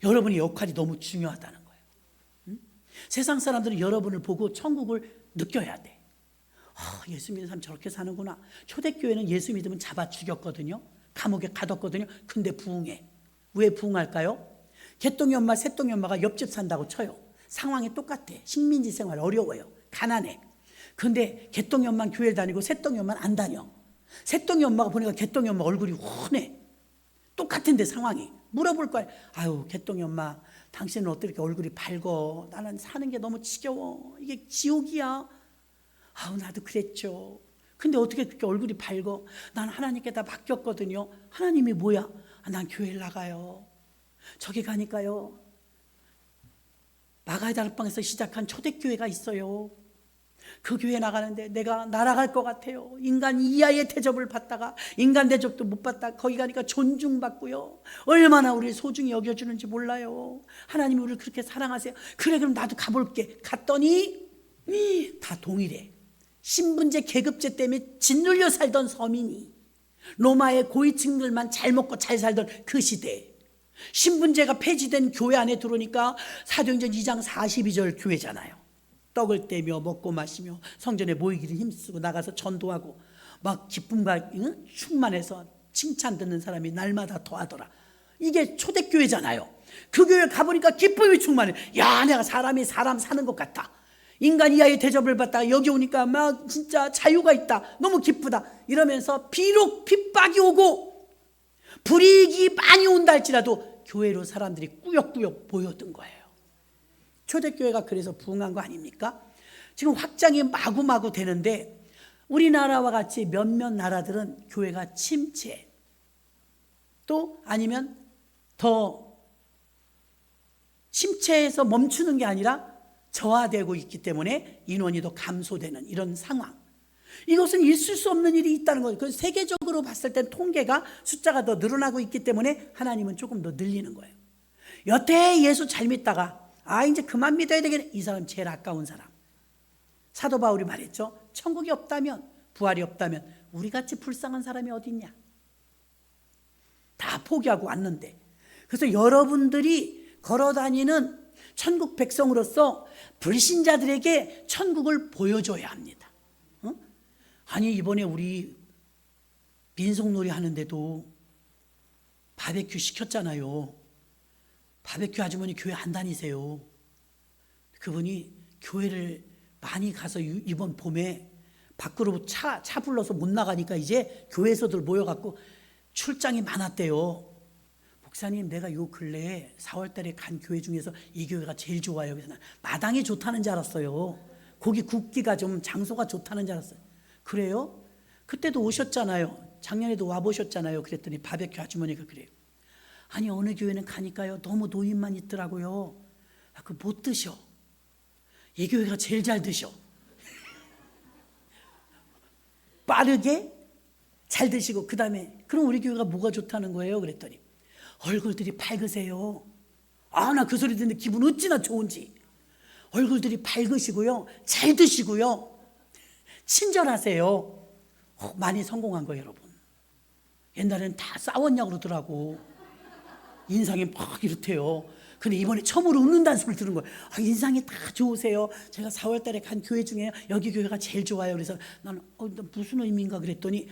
여러분의 역할이 너무 중요하다는 거예요. 세상 사람들은 여러분을 보고 천국을 느껴야 돼. 예수 믿는 사람 저렇게 사는구나. 초대교회는 예수 믿으면 잡아 죽였거든요. 감옥에 가뒀거든요. 근데 부흥해. 왜 부흥할까요? 개똥이 엄마 새똥이 엄마가 옆집 산다고 쳐요. 상황이 똑같아. 식민지 생활 어려워요. 가난해. 근데 개똥이 엄마는 교회를 다니고 새똥이 엄마는 안 다녀. 새똥이 엄마가 보니까 개똥이 엄마 얼굴이 훤해. 똑같은데 상황이. 물어볼 거야. 아유 개똥이 엄마 당신은 어떻게 이렇게 얼굴이 밝어. 나는 사는 게 너무 지겨워. 이게 지옥이야. 아우 나도 그랬죠. 근데 어떻게 그렇게 얼굴이 밝어. 난 하나님께 다 맡겼거든요. 하나님이 뭐야? 난 교회를 나가요. 저기 가니까요 마가의 다락방에서 시작한 초대교회가 있어요. 그 교회 나가는데 내가 날아갈 것 같아요. 인간 이하의 대접을 받다가 인간 대접도 못 받다가 거기 가니까 존중받고요. 얼마나 우리를 소중히 여겨주는지 몰라요. 하나님이 우리를 그렇게 사랑하세요. 그래 그럼 나도 가볼게. 갔더니 다 동일해. 신분제 계급제 때문에 짓눌려 살던 서민이 로마의 고위층들만 잘 먹고 잘 살던 그 시대에 신분제가 폐지된 교회 안에 들어오니까 사도행전 2장 42절 교회잖아요. 떡을 떼며 먹고 마시며 성전에 모이기를 힘쓰고 나가서 전도하고 막 기쁨과 충만해서 칭찬 듣는 사람이 날마다 더하더라. 이게 초대교회잖아요. 그 교회 가보니까 기쁨이 충만해. 야 내가 사람이 사람 사는 것 같아. 인간 이하의 대접을 받다가 여기 오니까 막 진짜 자유가 있다. 너무 기쁘다. 이러면서 비록 핍박이 오고 불이익이 많이 온다 할지라도 교회로 사람들이 꾸역꾸역 모였던 거예요. 초대교회가 그래서 부흥한 거 아닙니까? 지금 확장이 마구마구 되는데 우리나라와 같이 몇몇 나라들은 교회가 침체 또 아니면 더 침체에서 멈추는 게 아니라 저하되고 있기 때문에 인원이 더 감소되는 이런 상황. 이것은 있을 수 없는 일이 있다는 거예요. 그래서 세계적으로 봤을 땐 통계가 숫자가 더 늘어나고 있기 때문에 하나님은 조금 더 늘리는 거예요. 여태 예수 잘 믿다가 이제 그만 믿어야 되겠네. 이 사람 제일 아까운 사람. 사도 바울이 말했죠. 천국이 없다면 부활이 없다면 우리같이 불쌍한 사람이 어디 있냐. 다 포기하고 왔는데 그래서 여러분들이 걸어다니는 천국 백성으로서 불신자들에게 천국을 보여줘야 합니다. 아니 이번에 우리 민속놀이 하는데도 바베큐 시켰잖아요. 바베큐 아주머니 교회 안 다니세요. 그분이 교회를 많이 가서 이번 봄에 밖으로 차 불러서 못 나가니까 이제 교회에서들 모여갖고 출장이 많았대요. 목사님, 내가 요 근래에 4월 달에 간 교회 중에서 이 교회가 제일 좋아요. 그래서 난 마당이 좋다는 줄 알았어요. 거기 굽기가 좀 장소가 좋다는 줄 알았어요. 그래요? 그때도 오셨잖아요. 작년에도 와보셨잖아요. 그랬더니 바베큐 아주머니가 그래요. 아니, 어느 교회는 가니까요, 너무 노인만 있더라고요. 그 못 드셔. 이 교회가 제일 잘 드셔. 빠르게 잘 드시고, 그 다음에 그럼 우리 교회가 뭐가 좋다는 거예요? 그랬더니 얼굴들이 밝으세요. 아, 나 그 소리 듣는데 기분 어찌나 좋은지. 얼굴들이 밝으시고요, 잘 드시고요, 친절하세요. 많이 성공한 거예요, 여러분. 옛날에는 다 싸웠냐고 그러더라고. 인상이 막 이렇대요. 근데 이번에 처음으로 웃는다는 소리를 들은 거예요. 아, 인상이 다 좋으세요. 제가 4월 달에 간 교회 중에 여기 교회가 제일 좋아요. 그래서 나는 무슨 의미인가 그랬더니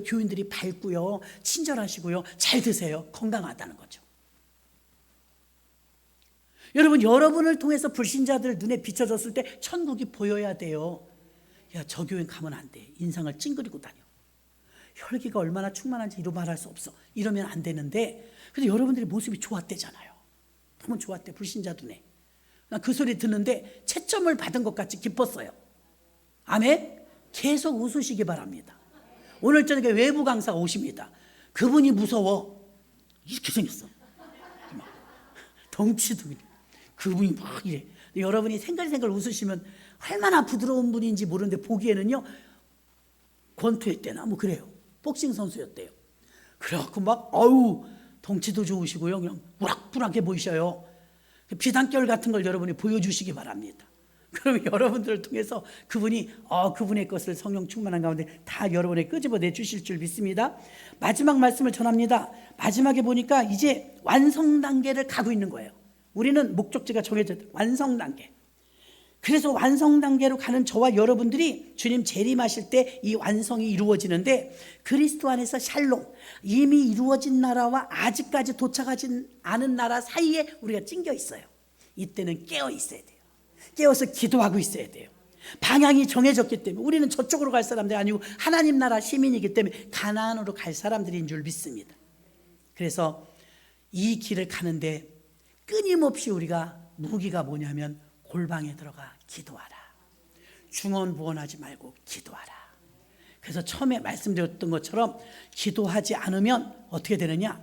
교인들이 밝고요, 친절하시고요, 잘 드세요. 건강하다는 거죠. 여러분, 여러분을 통해서 불신자들 눈에 비춰졌을 때 천국이 보여야 돼요. 야, 저 교회 가면 안 돼. 인상을 찡그리고 다녀. 혈기가 얼마나 충만한지 이루 말할 수 없어. 이러면 안 되는데, 근데 여러분들의 모습이 좋았대잖아요. 너무 좋았대, 불신자 눈에. 난 그 소리 듣는데 채점을 받은 것 같이 기뻤어요. 아멘? 계속 웃으시기 바랍니다. 오늘 저녁에 외부 강사가 오십니다. 그분이 무서워. 이렇게 생겼어. 덩치도 그분이 막 이래. 여러분이 생글생글 웃으시면 얼마나 부드러운 분인지 모르는데 보기에는요, 권투했대나 뭐 그래요. 복싱 선수였대요. 그래갖고 막 덩치도 좋으시고요, 그냥 우락부락해 보이셔요. 비단결 같은 걸 여러분이 보여주시기 바랍니다. 그러면 여러분들을 통해서 그분이 그분의 것을 성령 충만한 가운데 다 여러분에 끄집어내 주실 줄 믿습니다. 마지막 말씀을 전합니다. 마지막에 보니까 이제 완성 단계를 가고 있는 거예요. 우리는 목적지가 정해졌다. 완성 단계. 그래서 완성 단계로 가는 저와 여러분들이 주님 재림하실 때 이 완성이 이루어지는데, 그리스도 안에서 샬롬, 이미 이루어진 나라와 아직까지 도착하지 않은 나라 사이에 우리가 찡겨 있어요. 이때는 깨어 있어야 돼요. 깨어서 기도하고 있어야 돼요. 방향이 정해졌기 때문에 우리는 저쪽으로 갈 사람들이 아니고 하나님 나라 시민이기 때문에 가나안으로 갈 사람들인 줄 믿습니다. 그래서 이 길을 가는데 끊임없이 우리가 무기가 뭐냐면 골방에 들어가 기도하라. 중언부언하지 말고 기도하라. 그래서 처음에 말씀드렸던 것처럼 기도하지 않으면 어떻게 되느냐?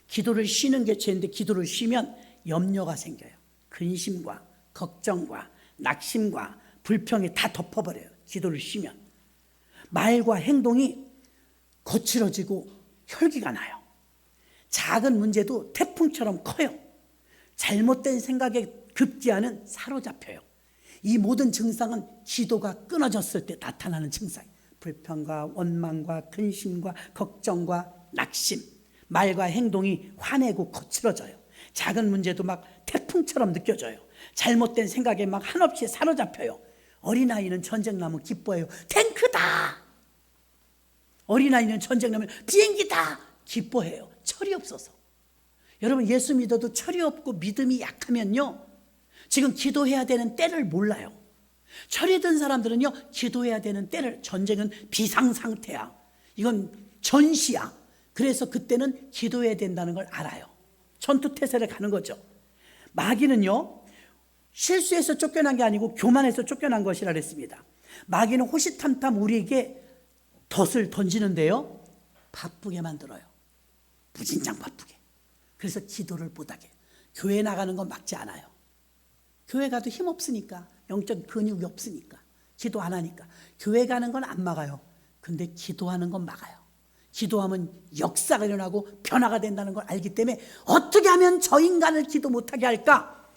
기도를 쉬는 게 죄인데, 기도를 쉬면 염려가 생겨요. 근심과 걱정과 낙심과 불평이 다 덮어버려요. 기도를 쉬면 말과 행동이 거칠어지고 혈기가 나요. 작은 문제도 태풍처럼 커요. 잘못된 생각에 급기야는 사로잡혀요. 이 모든 증상은 기도가 끊어졌을 때 나타나는 증상. 불평과 원망과 근심과 걱정과 낙심, 말과 행동이 화내고 거칠어져요. 작은 문제도 막 태풍처럼 느껴져요. 잘못된 생각에 막 한없이 사로잡혀요. 어린아이는 전쟁 나면 기뻐해요. 탱크다! 어린아이는 전쟁 나면 비행기다! 기뻐해요. 철이 없어서. 여러분, 예수 믿어도 철이 없고 믿음이 약하면요, 지금 기도해야 되는 때를 몰라요. 철이 든 사람들은요, 기도해야 되는 때를, 전쟁은 비상상태야, 이건 전시야, 그래서 그때는 기도해야 된다는 걸 알아요. 전투태세를 가는 거죠. 마귀는요, 실수해서 쫓겨난 게 아니고 교만해서 쫓겨난 것이라 그랬습니다. 마귀는 호시탐탐 우리에게 덫을 던지는데요, 바쁘게 만들어요. 무진장 바쁘게. 그래서 기도를 못하게. 교회 나가는 건 막지 않아요. 교회 가도 힘 없으니까, 영적 근육이 없으니까, 기도 안 하니까. 교회 가는 건 안 막아요. 근데 기도하는 건 막아요. 기도하면 역사가 일어나고 변화가 된다는 걸 알기 때문에 어떻게 하면 저 인간을 기도 못하게 할까?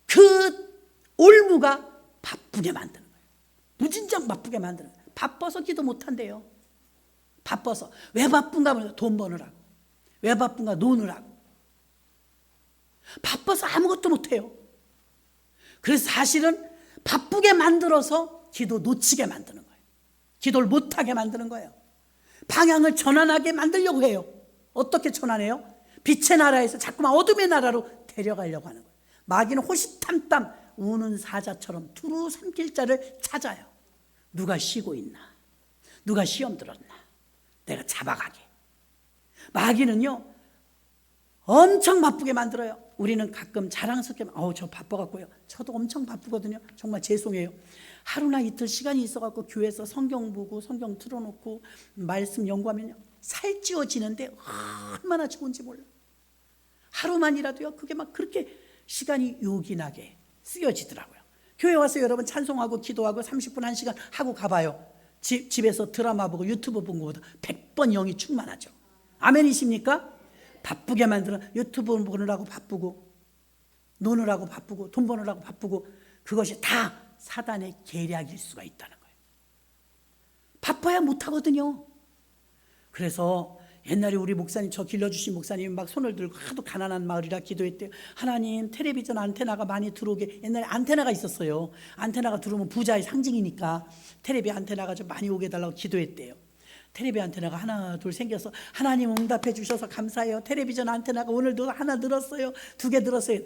그 올무가 바쁘게 만드는 거예요. 무진장 바쁘게 만드는 거예요. 바빠서 기도 못한대요. 바빠서. 왜 바쁜가 보니까 돈 버느라고. 왜 바쁜가? 노느라고. 바빠서 아무것도 못해요. 그래서 사실은 바쁘게 만들어서 기도 놓치게 만드는 거예요. 기도를 못하게 만드는 거예요. 방향을 전환하게 만들려고 해요. 어떻게 전환해요? 빛의 나라에서 자꾸만 어둠의 나라로 데려가려고 하는 거예요. 마귀는 호시탐탐 우는 사자처럼 두루 삼킬 자를 찾아요. 누가 쉬고 있나? 누가 시험 들었나? 내가 잡아가게. 마귀는요 엄청 바쁘게 만들어요. 우리는 가끔 자랑스럽게 저 바빠갖고요. 저도 엄청 바쁘거든요. 정말 죄송해요. 하루나 이틀 시간이 있어갖고 교회에서 성경 보고 성경 틀어놓고 말씀 연구하면요 살찌워지는데 얼마나 좋은지 몰라. 하루만이라도요 그게 막 그렇게 시간이 요긴하게 쓰여지더라고요. 교회 와서 여러분 찬송하고 기도하고 30분 1시간 하고 가봐요. 집에서 드라마 보고 유튜브 본 것보다 100번 영이 충만하죠. 아멘이십니까? 바쁘게 만들어 유튜브 보느라고 바쁘고 노느라고 바쁘고 돈 버느라고 바쁘고 그것이 다 사단의 계략일 수가 있다는 거예요. 바빠야 못하거든요. 그래서 옛날에 우리 목사님, 저 길러주신 목사님이 막 손을 들고 하도 가난한 마을이라 기도했대요. 하나님 텔레비전 안테나가 많이 들어오게. 옛날에 안테나가 있었어요. 안테나가 들어오면 부자의 상징이니까 텔레비 안테나가 좀 많이 오게 해달라고 기도했대요. 텔레비 안테나가 하나 둘 생겨서 하나님 응답해 주셔서 감사해요. 텔레비전 안테나가 오늘도 하나 늘었어요. 2개 늘었어요.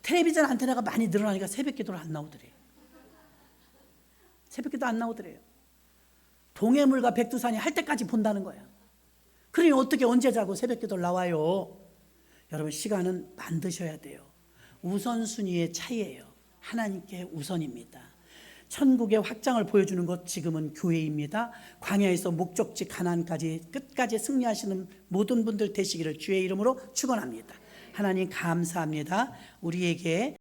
텔레비전 안테나가 많이 늘어나니까 새벽기도를 안 나오더래요. 새벽기도 안 나오더래요. 동해물과 백두산이 할 때까지 본다는 거예요. 그러니 어떻게 언제 자고 새벽기도를 나와요? 여러분 시간은 만드셔야 돼요. 우선순위의 차이예요. 하나님께 우선입니다. 천국의 확장을 보여주는 것 지금은 교회입니다. 광야에서 목적지 가나안까지 끝까지 승리하시는 모든 분들 되시기를 주의 이름으로 축원합니다. 하나님 감사합니다. 우리에게